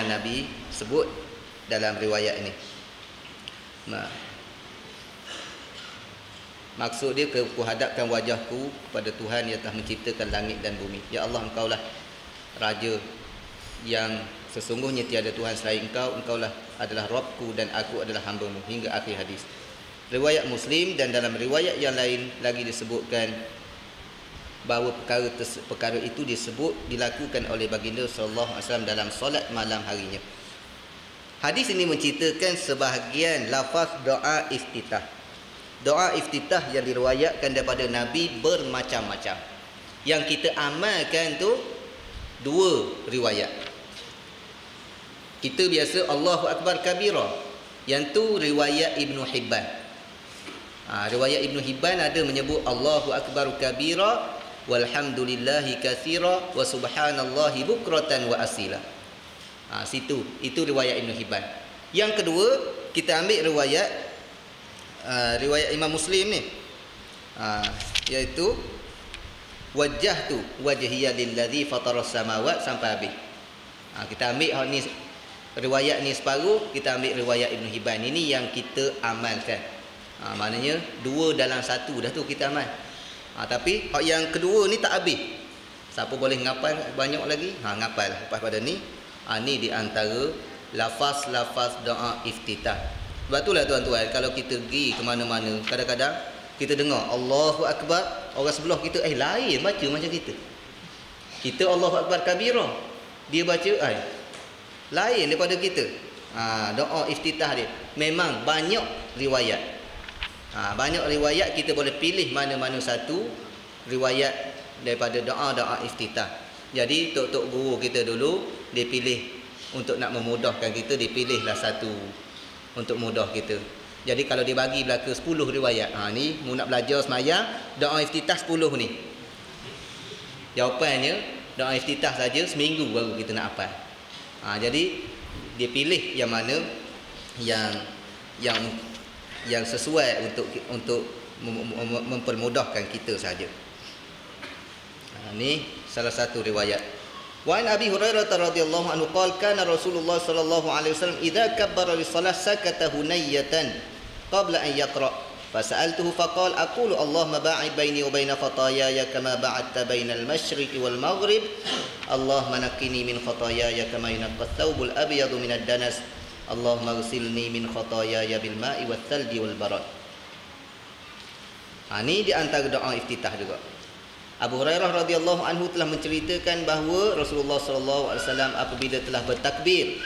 Nabi sebut dalam riwayat ini. Maksud dia, ku hadapkan wajahku pada Tuhan yang telah menciptakan langit dan bumi. Ya Allah, engkaulah Raja yang sesungguhnya tiada Tuhan selain engkau, engkaulah adalah Rabbku dan aku adalah hamba-Mu, hingga akhir hadis. Riwayat Muslim, dan dalam riwayat yang lain lagi disebutkan bahawa perkara itu dilakukan oleh baginda sallallahu alaihi wasallam dalam solat malam harinya. Hadis ini menceritakan sebahagian lafaz doa iftitah. Doa iftitah yang diriwayatkan daripada Nabi bermacam-macam. Yang kita amalkan tu dua riwayat. Kita biasa Allahu Akbar kabira. Yang tu riwayat Ibnu Hibban. Riwayat Ibnu Hibban ada menyebut Allahu Akbar kabira walhamdulillahi katsira wa subhanallahi bukratan wa asila. Itu riwayat Ibn Hibban. Yang kedua, kita ambil riwayat Imam Muslim ni, iaitu wajjahtu wajhiya lillazi fataras samawat sampai habis. Kita ambil ni riwayat ni separuh, kita ambil riwayat Ibn Hibban. Ini yang kita amalkan. Maknanya dua dalam satu dah tu kita amal. Tapi yang kedua ni tak habis. Siapa boleh ngapal banyak lagi? Ngapal lepas pada ni. Ni di antara lafaz-lafaz doa iftitah. Sebab itulah tuan-tuan, kalau kita pergi ke mana-mana, kadang-kadang kita dengar Allahu Akbar, orang sebelah kita lain baca macam kita. Kita Allahu Akbar kabira, dia baca lain daripada kita. Doa iftitah dia memang banyak riwayat. Banyak riwayat, kita boleh pilih mana-mana satu riwayat daripada doa-doa iftitah. Jadi tok-tok guru kita dulu, dia pilih untuk nak memudahkan kita, dia pilihlah satu untuk mudah kita. Jadi kalau dia bagi belaka 10 riwayat, ni mu nak belajar semayang, doa iftitah 10 ni. Jawapannya doa iftitah saja seminggu baru kita nak hafal. Jadi dia pilih yang mana yang sesuai untuk mempermudahkan kita saja. Ni salah satu riwayat. Wa an Abi Hurairah radhiyallahu anhu qala kana Rasulullah sallallahu alaihi wasallam idza kabbara lis salah sakata hunayatan qabla an yaqra fasa'altuhu faqala aqulu Allahumma ba'id baini wa baina khataayaya kama ba'adta bainal masyriqi wal maghrib Allahumma naqqini min khataayaya kama yunqqa ath-thawbul abyadu minad danas Allahumma ghsilni min khataayaya bil ma'i wath thalji wal barad. Ni di antara doa iftitah juga. Abu Hurairah radhiyallahu anhu telah menceritakan bahawa Rasulullah sallallahu alaihi wasallam apabila telah bertakbir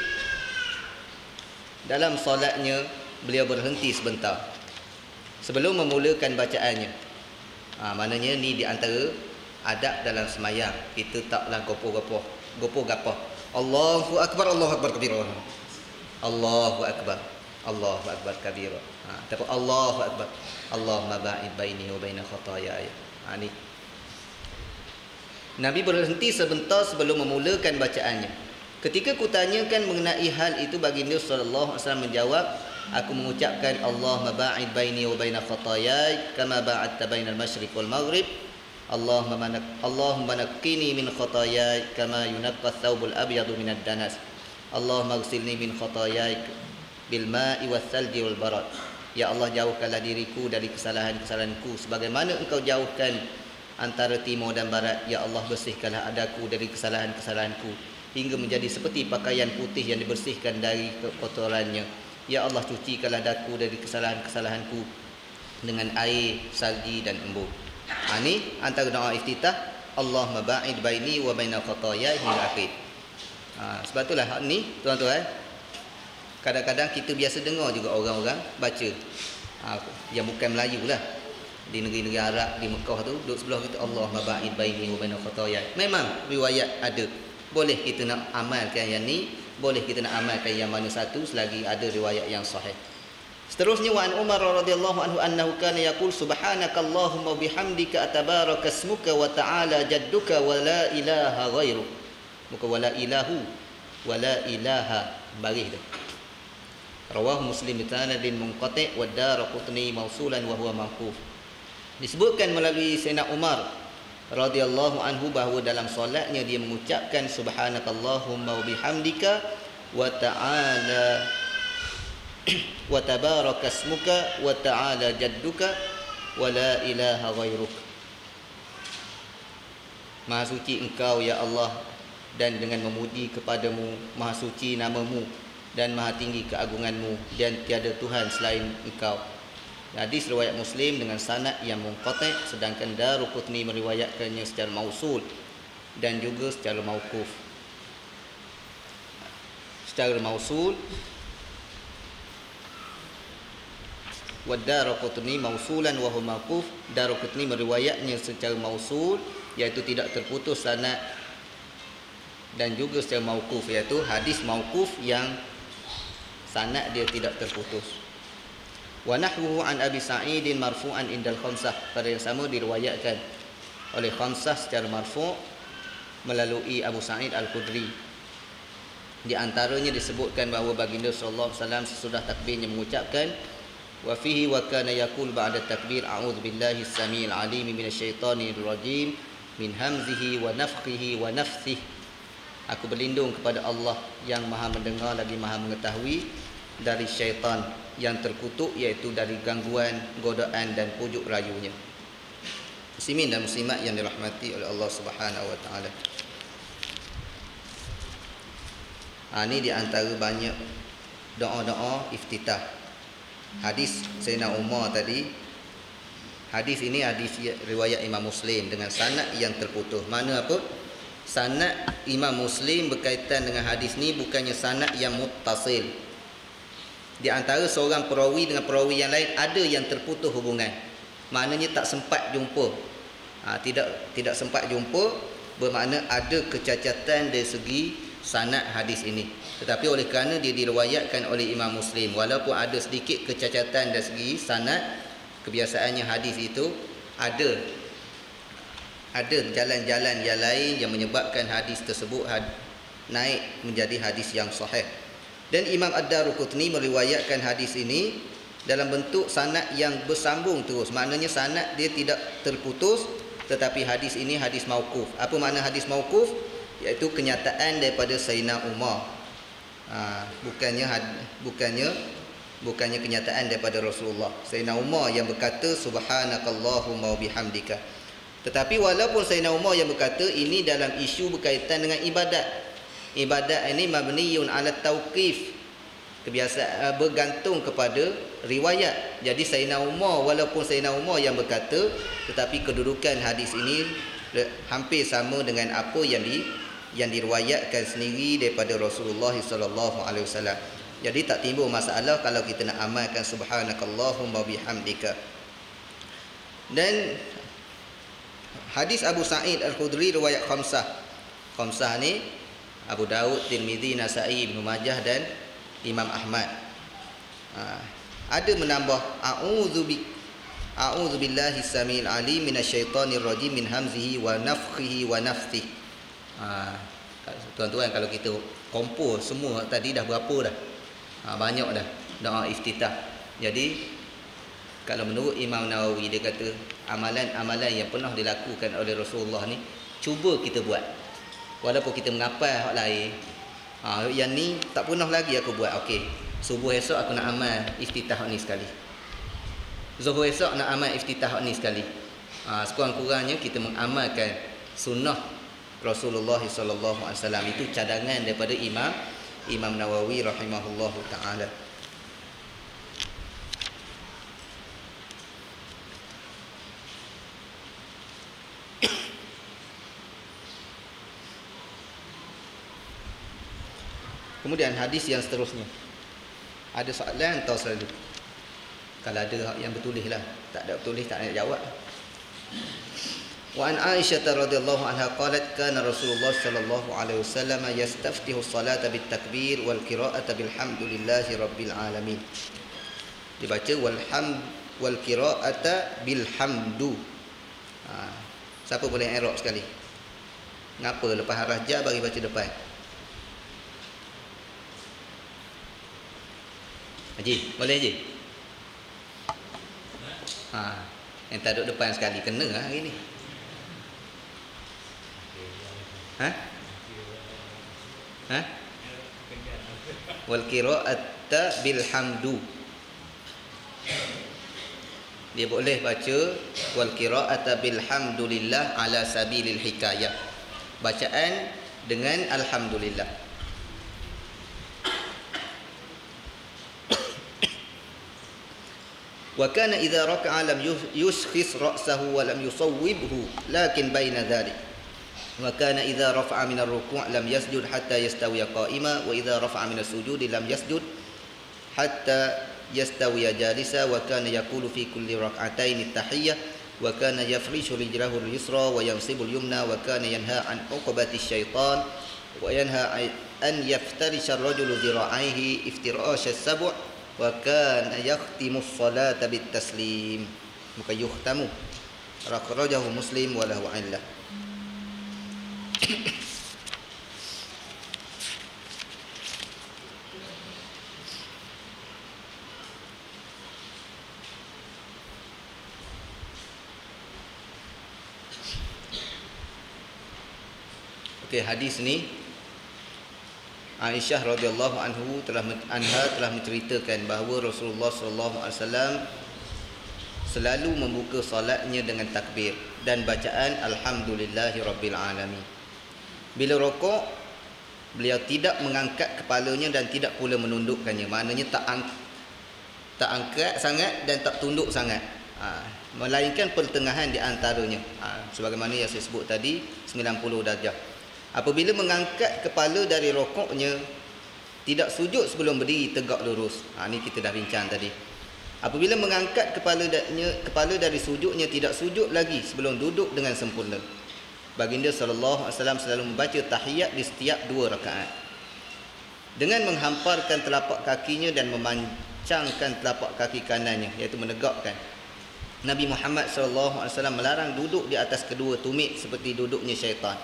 dalam solatnya, beliau berhenti sebentar. sebelum memulakan bacaannya. Maknanya ni di antara adab dalam semayang. Kita taklah gopoh-gopoh. Allahu akbar, Allahu akbar kabira. Allahu akbar, Allahu akbar kabira. Tapi Allahu akbar, Allahumma ba'id baini wa baina khataaya. Ni Nabi berhenti sebentar sebelum memulakan bacaannya. Ketika kutanyakan mengenai hal itu, baginda sallallahu alaihi wasallam menjawab, aku mengucapkan Allahumma ba'id baini wa baina khataaya kama ba'adta bainal masyriq wal maghrib. Allahumma naqqini min khataaya kama yunqqa ath-thawbul abyadu minad danas. Allahumma ighsilni min khataaya bil ma'i wath thalji wal barad. Ya Allah, jauhkanlah diriku dari kesalahan-kesalahanku sebagaimana Engkau jauhkan antara timur dan barat. Ya Allah, bersihkanlah adaku dari kesalahan-kesalahanku hingga menjadi seperti pakaian putih yang dibersihkan dari kotorannya. Ya Allah, cucikanlah daku dari kesalahan-kesalahanku dengan air, salji dan embun. Ini antara doa iftitah, Allahumma ba'id baini wa baina khataaya hingga akhir. Sebab itulah ni tuan-tuan, kadang-kadang kita biasa dengar juga orang-orang baca yang bukan Melayu lah, di negeri-negeri Arab, di Mekah tu, duduk sebelah kita, Allahumma ba'id baini wa baina khataaya. Memang riwayat ada. Boleh kita nak amalkan yang ni, boleh kita nak amalkan yang mana satu selagi ada riwayat yang sahih. Seterusnya, wa an Umar radhiyallahu anhu annahu kana yaqul subhanakallahumma wa bihamdika atabaraka ismuka wa ta'ala jadduka wa la ilaha ghairuk. Bukan wa la ilahu, wa la ilaha, baris tu. Rawahu Muslim bi sanadin munqati' wa Daraqutni mausulan wa huwa mawquf. Disebutkan melalui Sayyidina Umar radhiyallahu anhu bahawa dalam solatnya dia mengucapkan subhanakallahumma wa bihamdika wa ta'ala wa tabaraka ismuka wa ta'ala jadduka wa la ilaha ghairuk. Maha suci Engkau ya Allah, dan dengan memuji kepadamu, maha suci namamu dan maha tinggi keagunganmu, dan tiada Tuhan selain Engkau. Hadis riwayat Muslim dengan sanad yang munqati', sedangkan Daraqutni meriwayatkannya secara mausul dan juga secara mauquf. Secara mausul, wa Daraqutni mausulan wa huwa mauquf. Daraqutni meriwayatnya secara mausul, iaitu tidak terputus sanad, dan juga secara mauquf, iaitu hadis mauquf yang sanad dia tidak terputus. Wa nahwuhu an Abi Sa'id marfu'an indal khamsah. Pada yang sama diriwayatkan oleh khamsah secara marfu' melalui Abu Sa'id Al-Khudri. Di antaranya disebutkan bahawa baginda sallallahu alaihi wasallam sesudah takbirnya mengucapkan, wa fihi wa kana yaqul ba'da takbir a'udzu billahi as-sami'il 'alim minasyaitonir rajim min hamzihi wa nafthihi wa nafthihi. Aku berlindung kepada Allah yang maha mendengar lagi maha mengetahui dari syaitan yang terkutuk, iaitu dari gangguan, godaan dan pujuk rayunya. Muslimin dan muslimat yang dirahmati oleh Allah Subhanahu wa taala. Ini di antara banyak doa-doa iftitah. Hadis Sayyidina Umar tadi, hadis ini hadis riwayat Imam Muslim dengan sanad yang terputus. Mana apa? Sanad Imam Muslim berkaitan dengan hadis ni bukannya sanad yang muttasil. Di antara seorang perawi dengan perawi yang lain ada yang terputus hubungan. Maknanya tak sempat jumpa. Tidak sempat jumpa bermakna ada kecacatan dari segi sanad hadis ini. Tetapi oleh kerana dia diriwayatkan oleh Imam Muslim, walaupun ada sedikit kecacatan dari segi sanad, kebiasaannya hadis itu ada jalan-jalan yang lain yang menyebabkan hadis tersebut naik menjadi hadis yang sahih. Dan Imam Ad-Daraqutni meriwayatkan hadis ini dalam bentuk sanad yang bersambung terus. Maknanya sanad dia tidak terputus, tetapi hadis ini hadis mauquf. Apa makna hadis mauquf? Iaitu kenyataan daripada Sayyidina Umar. Bukannya kenyataan daripada Rasulullah. Sayyidina Umar yang berkata subhanakallahumma wa bihamdika. Tetapi walaupun Sayyidina Umar yang berkata ini dalam isu berkaitan dengan ibadat. Ibadat ini mabniyun ala tauqif, kebiasaan bergantung kepada riwayat. Jadi Sayyidina Umar, walaupun Sayyidina Umar yang berkata, tetapi kedudukan hadis ini hampir sama dengan apa yang diriwayatkan sendiri daripada Rasulullah sallallahu alaihi wasallam. Jadi tak timbul masalah kalau kita nak amalkan subhanakallahumma bihamdika. Dan hadis Abu Sa'id Al-Khudri riwayat khamsah. Khamsah ni Abu Daud, Tirmizi, Nasa'i, Ibnu Majah dan Imam Ahmad. Ada menambah a'udzu billahi samil alim minasyaitonir rajim min hamzihi wa nafthihi wa nafthihi. Tuan-tuan, kalau kita kompos semua tadi dah berapa dah? Banyak dah doa iftitah. Jadi kalau menurut Imam Nawawi, dia kata amalan-amalan yang pernah dilakukan oleh Rasulullah ni cuba kita buat. Walaupun kita menghafal hak lain, yang ni tak pernah lagi aku buat. Okey, subuh esok aku nak amal iftitah ni sekali. Zuhur esok nak amal iftitah ni sekali. Sekurang-kurangnya kita mengamalkan sunnah Rasulullah sallallahu alaihi wasallam. Itu cadangan daripada Imam Nawawi rahimahullahu taala. Kemudian hadis yang seterusnya. Ada soalan atau selalu? Kalau ada yang bertulis lah. Tak ada bertulis tak nak jawab. Wa an Aisyah radhiyallahu anha qalat kana Rasulullah sallallahu alaihi wasallam yastaftihu as-salata bit takbir wal qira'ata bilhamdulillahi rabbil alamin. Dibaca wal qira'ata bilhamdu. Siapa boleh i'rab sekali? Ngapa lepas haraf ja bagi baca depan? Haji, boleh Haji? Yang tak duduk depan sekali kena hari ni. Wal qira'ata bilhamdu. Dia boleh baca wal qira'ata bilhamdulillah ala sabilil hikayah. Bacaan dengan alhamdulillah. Wa kana idza raka'a lam yushkhis ra'sahu wa lam yusawwibhu lakin baina dhalik. Wa kana idza rafa'a min ar-ruku' lam yasjud hatta yastawiya qa'ima wa idza rafa'a min as-sujud lam yasjud hatta yastawiya jalisa wa kana yaqulu fi kulli rak'atayn at-tahiyyah wa kana yafrishu rijlahu al-yusra wa yansibu al-yumna wa kana yanha an uqbati asy-syaitan wa yanha an yaftarisha ar-rajulu dhira'aihi iftirash as-sab' wa kana yakhtimu as-salata bit-taslim. Maka yukhtamu. Rakhrajahu Muslim wa lahu 'illah. Okey, hadis ni Aisyah radhiyallahu anha telah menceritakan bahawa Rasulullah sallallahu alaihi wasallam selalu membuka solatnya dengan takbir dan bacaan alhamdulillahirabbil alamin. Bila rokok, beliau tidak mengangkat kepalanya dan tidak pula menundukkannya. Maknanya tak angkat sangat dan tak tunduk sangat. Melainkan pertengahan di antaranya. Sebagaimana yang saya sebut tadi, 90 darjah. Apabila mengangkat kepala dari rokoknya, tidak sujud sebelum berdiri tegak lurus. Ini kita dah bincang tadi. Apabila mengangkat kepala dari sujudnya, tidak sujud lagi sebelum duduk dengan sempurna. Baginda sallallahu alaihi wasallam selalu membaca tahiyat di setiap 2 rakaat. Dengan menghamparkan telapak kakinya dan memancangkan telapak kaki kanannya, iaitu menegakkan. Nabi Muhammad sallallahu alaihi wasallam melarang duduk di atas kedua tumit seperti duduknya syaitan.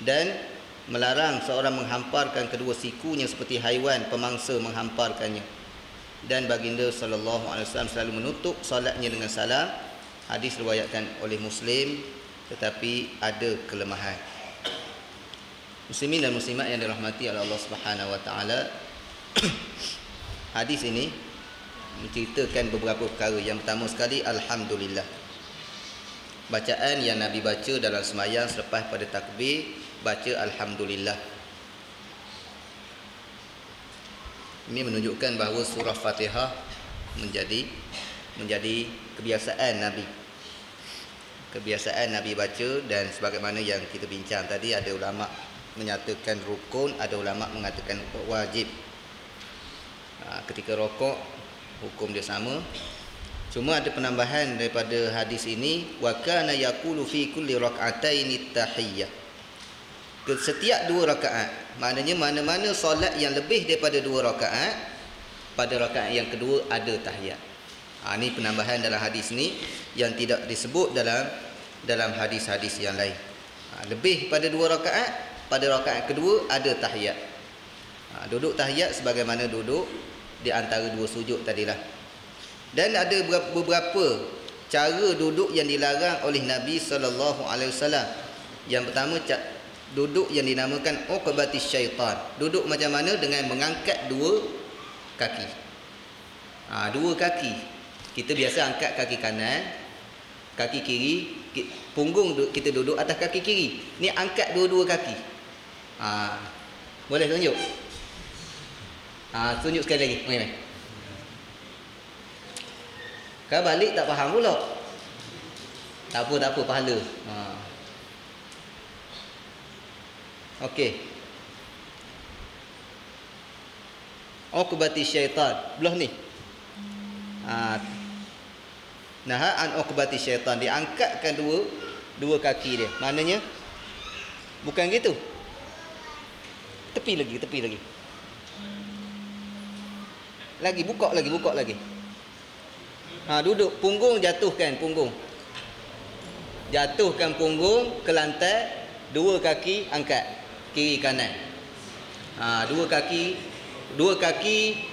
Dan melarang seorang menghamparkan kedua sikunya seperti haiwan pemangsa menghamparkannya. Dan baginda sallallahu alaihi wasallam selalu menutup solatnya dengan salam. Hadis riwayatkan oleh Muslim, tetapi ada kelemahan. Muslimin dan muslimat yang dirahmati oleh Allah Subhanahu wa taala, hadis ini menceritakan beberapa perkara. Yang pertama sekali, alhamdulillah. Bacaan yang Nabi baca dalam sembahyang selepas pada takbir, baca alhamdulillah. Ini menunjukkan bahawa surah Fatihah menjadi kebiasaan Nabi. Kebiasaan Nabi baca, dan sebagaimana yang kita bincang tadi, ada ulama menyatakan rukun, ada ulama mengatakan wajib. Ketika rokok hukum dia sama. Cuma ada penambahan daripada hadis ini, wa kana yaqulu fi kulli rak'ataini tahiyyah. Setiap 2 rakaat, maknanya mana-mana solat yang lebih daripada 2 rakaat, pada rakaat yang kedua ada tahiyat. Ini penambahan dalam hadis ni yang tidak disebut dalam hadis-hadis yang lain. Lebih pada 2 rakaat, pada rakaat kedua ada tahiyat. Duduk tahiyat sebagaimana duduk di antara 2 sujud tadilah. Dan ada beberapa cara duduk yang dilarang oleh Nabi SAW. Yang pertama, duduk yang dinamakan uqbatis syaitan. Duduk macam mana? Dengan mengangkat 2 kaki. 2 kaki. Kita biasa angkat kaki kanan, kaki kiri, punggung kita duduk atas kaki kiri. Ni angkat 2 kaki. Boleh tunjuk? Tunjuk sekali lagi. Mai. Kalau balik tak faham pula. Tak apa, pahala. Okey. Uqbati syaitan. Belah ni. Naha an uqbati syaitan. Diangkatkan dua kaki dia. Maknanya bukan gitu. Tepi lagi. Lagi buka lagi. Duduk, punggung jatuhkan punggung. Jatuhkan punggung ke lantai, 2 kaki angkat kiri kanan. 2 kaki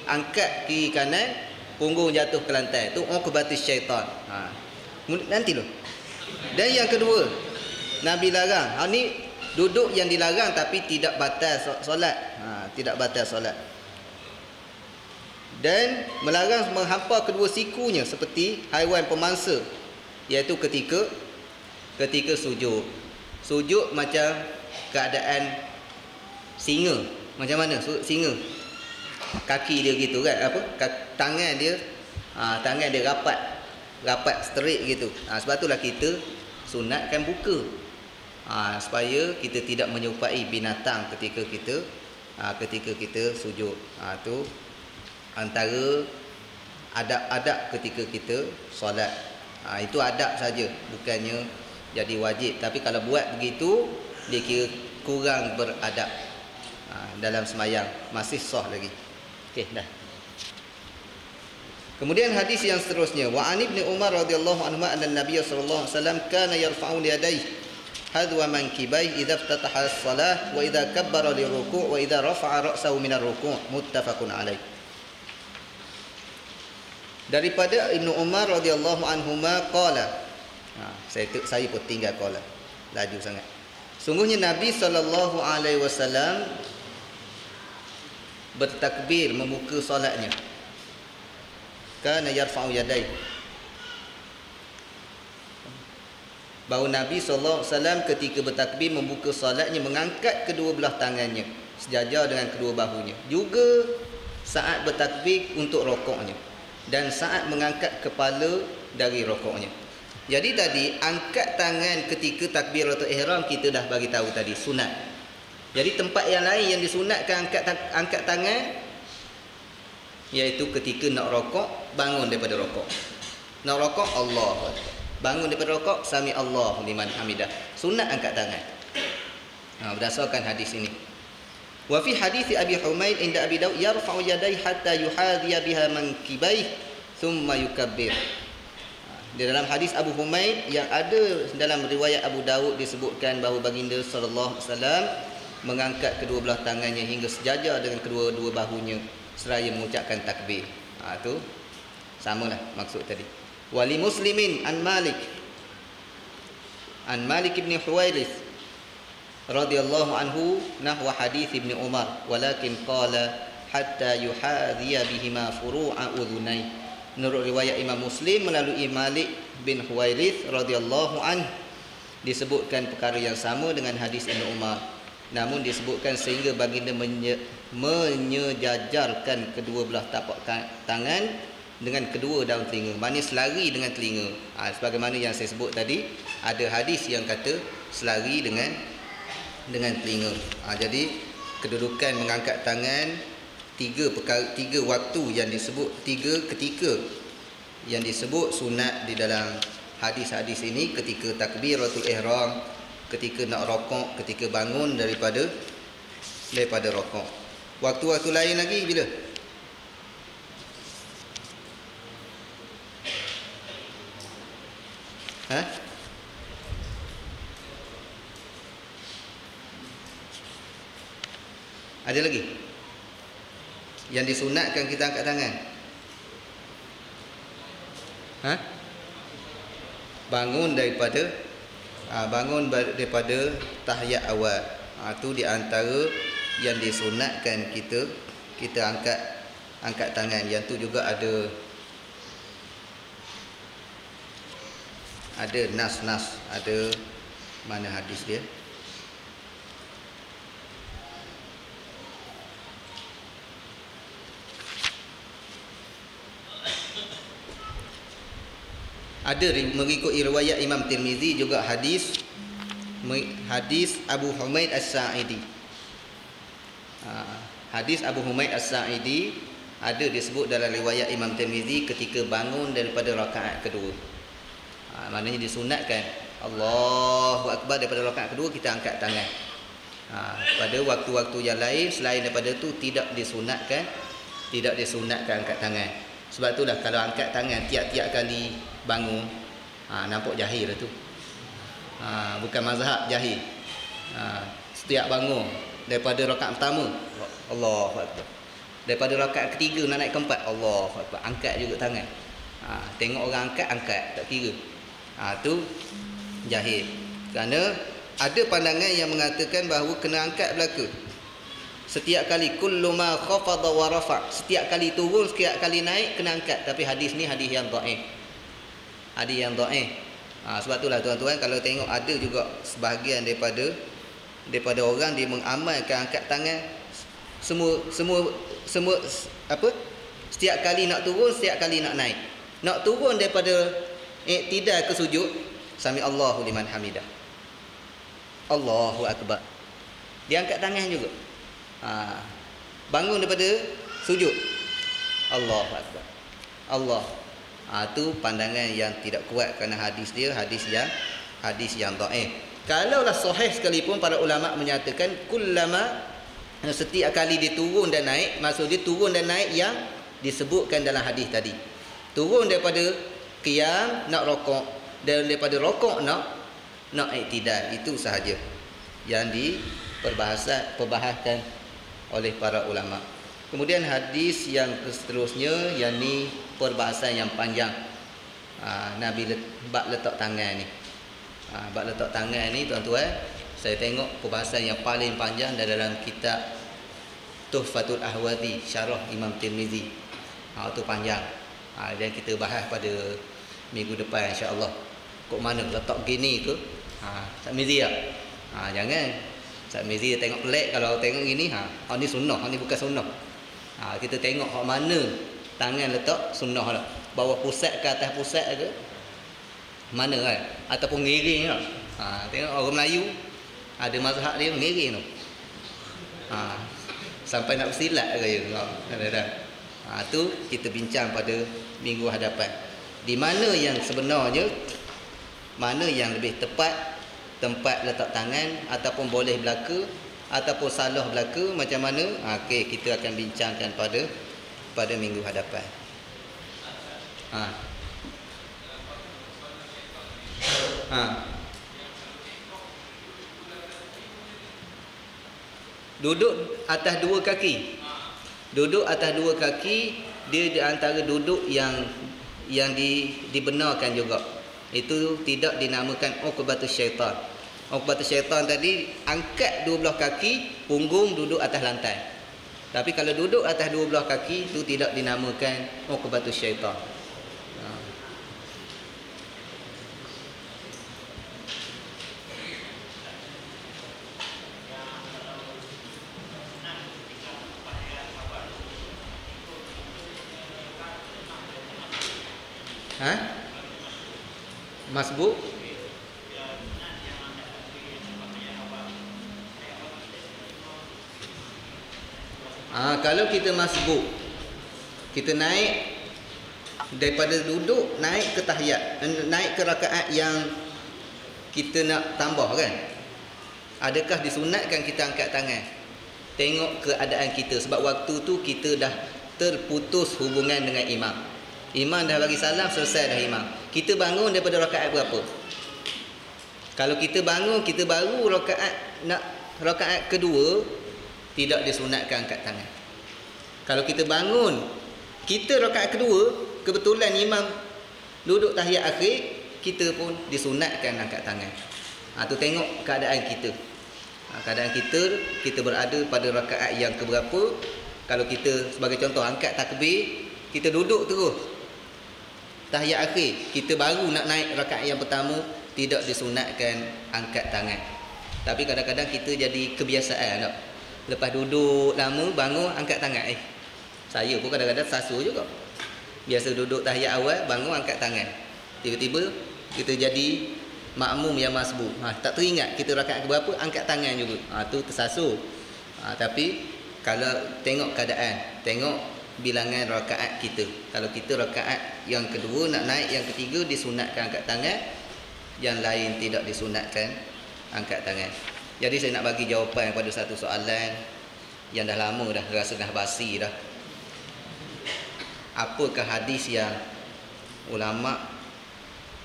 angkat kiri kanan, punggung jatuh ke lantai. Tu uqbatis syaitan. Nanti loh. Dan yang kedua, Nabi larang. Ni duduk yang dilarang tapi tidak batal solat. Tidak batal solat. Dan melarang menghampar kedua sikunya seperti haiwan pemangsa, iaitu ketika sujud. Sujud macam keadaan singa. Macam mana singa? Kaki dia gitu kan, tangan dia rapat straight gitu. Sebab itulah kita sunatkan buka. Supaya kita tidak menyerupai binatang ketika kita sujud. Tu antara adab-adab ketika kita solat. Itu adab saja, bukannya jadi wajib. Tapi kalau buat begitu, dia kira kurang beradab dalam semayang. Masih sah lagi. Okey, dah. Kemudian hadis yang seterusnya, wa an ibni Umar radhiyallahu anhu anna Nabiy sallallahu alaihi wasallam kana yarfa'u yadayhi hadwa mankibayhi idza iftataha as-salah wa idza kabbara liruku' wa idza rafa'a ra'sahu min ar-ruku'. Muttafaqun alaih. Daripada Ibnu Umar radhiyallahu anhuma qala. Saya pun tinggal qala. Laju sangat. Sungguhnya Nabi sallallahu alaihi wasallam bertakbir membuka solatnya. Kana yarfa'u yadayhi. Bahawa Nabi sallallahu alaihi wasallam ketika bertakbir membuka solatnya mengangkat kedua belah tangannya sejajar dengan kedua bahunya. Juga saat bertakbir untuk rokoknya. Dan saat mengangkat kepala dari rokoknya. Jadi tadi angkat tangan ketika takbiratul ihram kita dah bagi tahu tadi sunat. Jadi tempat yang lain yang disunatkan angkat tangan, iaitu ketika nak rokok, bangun daripada rokok. Nak rokok, Allah. Bangun daripada rokok, sami Allah liman hamidah. Sunat angkat tangan. Berdasarkan hadis ini. Wa fi hadis Abi Humaid inda Abi Daud yarfa'u yadayhi hatta yuhadhiya biha mankibayhi thumma yukabbir. Di dalam hadis Abu Humaid yang ada dalam riwayat Abu Daud disebutkan bahawa baginda sallallahu alaihi wasallam mengangkat kedua belah tangannya hingga sejajar dengan kedua-dua bahunya seraya mengucapkan takbir. Tu samalah maksud tadi. Wali Muslimin an Malik ibn Huwairits radhiyallahu anhu nahwa hadis Ibn Umar walakin qala hatta yuhadhiya bihima furu'a udhunai. Menurut riwayat Imam Muslim melalui Malik bin Huwairits radhiyallahu anhu disebutkan perkara yang sama dengan hadis Ibn Umar, namun disebutkan sehingga baginda menyejajarkan kedua belah tapak tangan dengan kedua daun telinga, maknanya selari dengan telinga. Sebagaimana yang saya sebut tadi, ada hadis yang kata selari dengan telinga. Jadi kedudukan mengangkat tangan tiga waktu yang disebut, tiga ketika yang disebut sunat di dalam hadis-hadis ini: ketika takbiratul ihram, ketika nak rokok, ketika bangun daripada rokok. Waktu-waktu lain lagi bila? Ha? Ada lagi yang disunatkan kita angkat tangan? Ha? Bangun daripada tahiyat awal. Itu di antara yang disunatkan kita angkat tangan. Yang tu juga ada nas-nas, ada mana hadis dia? Ada mengikut riwayat Imam Tirmizi juga hadis Abu Humaid As-Sa'idi. Hadis Abu Humaid As-Sa'idi ada disebut dalam riwayat Imam Tirmizi ketika bangun daripada rakaat kedua. Maknanya disunatkan Allahu Akbar daripada rakaat kedua kita angkat tangan. Pada waktu-waktu yang lain selain daripada tu tidak disunatkan angkat tangan. Sebab itulah kalau angkat tangan tiap-tiap kali bangun, nampak jahil lah tu. Bukan mazhab jahil. Setiap bangun daripada rakaat pertama Allahu Akbar, daripada rakaat ketiga nak naik keempat Allahu Akbar, angkat juga tangan. Tengok orang angkat tak kira. Tu jahil. Kerana ada pandangan yang mengatakan bahawa kena angkat belaka. Setiap kali kullu ma khafada wa rafa', setiap kali turun, setiap kali naik kena angkat. Tapi hadis ni hadis yang dhaif. Hadis yang dhaif. Sebab itulah tuan-tuan, kalau tengok ada juga sebahagian daripada orang dia mengamalkan angkat tangan semua apa? Setiap kali nak turun, setiap kali nak naik. Nak turun daripada iktidal ke sujud, sami Allahu liman hamidah, Allahu Akbar, dia angkat tangan juga. Bangun daripada sujud, Allahu Akbar, Allah. Itu pandangan yang tidak kuat kerana hadis dia hadis yang dhaif. Kalaulah sahih sekalipun, para ulama menyatakan kullama, setiap kali dia turun dan naik, maksud dia turun dan naik yang disebutkan dalam hadis tadi. Turun daripada qiyam nak rokok, dan daripada rokok nak iktidal. Itu sahaja yang diperbahaskan oleh para ulama. Kemudian hadis yang seterusnya, yang ni perbahasan yang panjang. Nabi bab letak tangan ni. Bab letak tangan ni tuan-tuan, saya tengok perbahasan yang paling panjang dalam kitab Tuhfatul Ahwazi syarah Imam Tirmizi. Itu panjang. Dan kita bahas pada minggu depan insya-Allah. Kok mana letak gini ke? Tak Mizi tak? Jangan. Ustaz Mizi tengok pelik kalau tengok gini, ni sunnah, ni bukan sunnah. Kita tengok hak mana tangan letak sunnah lah. Bawah pusat ke atas pusat ke? Mana kan? Ataupun ngiring lah. Tengok orang Melayu ada mazhab dia ngiring tu. Sampai nak bersilat ke kadang-kadang. Tu kita bincang pada minggu hadapan. Di mana yang sebenarnya, mana yang lebih tepat tempat letak tangan, ataupun boleh belaka ataupun salah belaka macam mana, okey, kita akan bincangkan pada minggu hadapan. Duduk atas dua kaki. Duduk atas dua kaki dia di antara duduk yang dibenarkan juga. Itu tidak dinamakan uqbatus syaitan. Uqbatus syaitan tadi angkat dua belah kaki, punggung duduk atas lantai. Tapi kalau duduk atas dua belah kaki itu tidak dinamakan uqbatus syaitan. Masbuk. Kalau kita masbuk, kita naik daripada duduk naik ke tahiyat, naik ke rakaat yang kita nak tambah kan, adakah disunatkan kita angkat tangan? Tengok keadaan kita, sebab waktu tu kita dah terputus hubungan dengan imam. Imam dah bagi salam, selesai dah imam. Kita bangun daripada rakaat berapa? Kalau kita bangun, kita baru rakaat kedua, tidak disunatkan angkat tangan. Kalau kita bangun, kita rakaat kedua, kebetulan imam duduk tahiyat akhir, kita pun disunatkan angkat tangan. Tu tengok keadaan kita. Keadaan kita berada pada rakaat yang keberapa. Kalau kita sebagai contoh angkat takbir, kita duduk terus tahiyat akhir, kita baru nak naik rakaat yang pertama, tidak disunatkan angkat tangan. Tapi kadang-kadang kita jadi kebiasaan tak? Lepas duduk lama, bangun angkat tangan. Saya pun kadang-kadang sasu juga. Biasa duduk tahiyat awal, bangun angkat tangan. Tiba-tiba kita jadi makmum yang masbuk. Tak teringat kita rakaat keberapa, angkat tangan juga. Tu tersasul. Tapi kalau tengok keadaan, tengok bilangan rakaat kita. Kalau kita rakaat yang kedua nak naik yang ketiga, disunatkan angkat tangan. Yang lain tidak disunatkan angkat tangan. Jadi saya nak bagi jawapan pada satu soalan yang dah lama dah, rasa dah basi dah. Apakah hadis yang ulama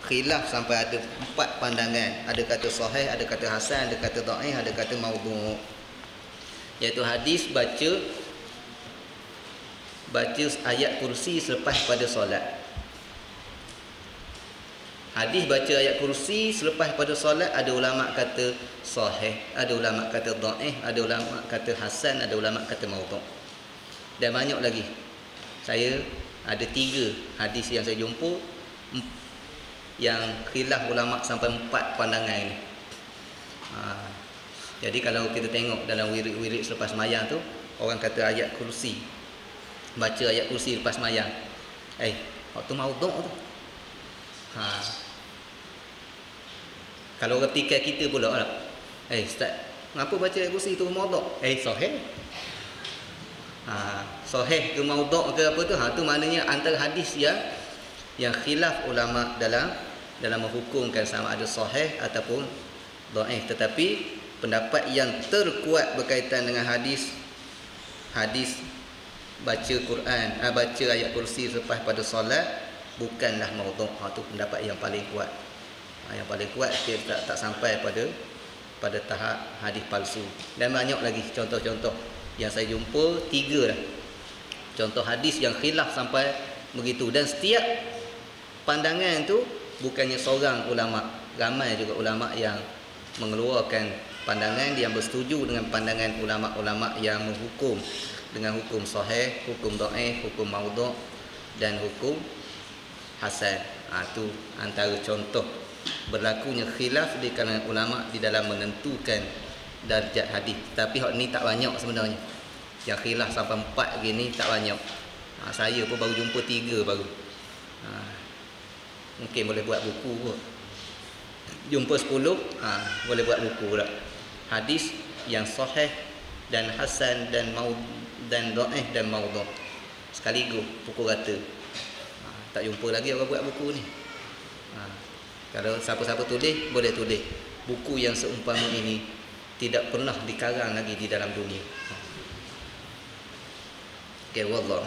khilaf sampai ada 4 pandangan? Ada kata sahih, ada kata hasan, ada kata dhaif, ada kata maudhu'. Iaitu hadis baca ayat kursi selepas pada solat. Hadis baca ayat kursi selepas pada solat, ada ulama kata sahih, ada ulama kata dhaif, ada ulama kata hasan, ada ulama kata maudhu'. Dan banyak lagi. Saya ada 3 hadis yang saya jumpa yang khilaf ulama sampai 4 pandangan ini. Jadi kalau kita tengok dalam wirid-wirid selepas sembahyang tu, orang kata ayat kursi, baca ayat kursi lepas sembahyang, waktu maudhu' tu. Kalau ketika kita pula, ustaz, kenapa baca ayat kursi tu maudhu'? Sahih. Sahih ke maudhu' ke apa tu? Tu maknanya antara hadis yang khilaf ulama dalam menghukumkan sama ada sahih ataupun dhaif. Tetapi pendapat yang terkuat berkaitan dengan hadis baca Quran, baca ayat kursi selepas pada solat bukanlah maudhu'. Tu pendapat yang paling kuat. Yang paling kuat dia tak sampai pada tahap hadis palsu. Dan banyak lagi contoh-contoh yang saya jumpa, 3 dah. Contoh hadis yang khilaf sampai begitu. Dan setiap pandangan tu bukannya seorang ulama, ramai juga ulama yang mengeluarkan pandangan yang bersetuju dengan pandangan ulama-ulama yang menghukum dengan hukum sahih, hukum dhaif, hukum maudhu' dan hukum hasan. Tu antara contoh berlakunya khilaf di kalangan ulama di dalam menentukan darjat hadis. Tapi hak ni tak banyak sebenarnya. Yang khilaf sampai 4 gini tak banyak. Saya pun baru jumpa 3 baru. Mungkin boleh buat buku pun. Jumpa 10, boleh buat buku pula. Hadis yang sahih dan hasan dan dhaif dan maudhu'. Sekaligus pukul rata. Tak jumpa lagi orang buat buku ni. Kalau siapa-siapa tulis, boleh tulis. Buku yang seumpama ini tidak pernah dikarang lagi di dalam dunia. Wallah.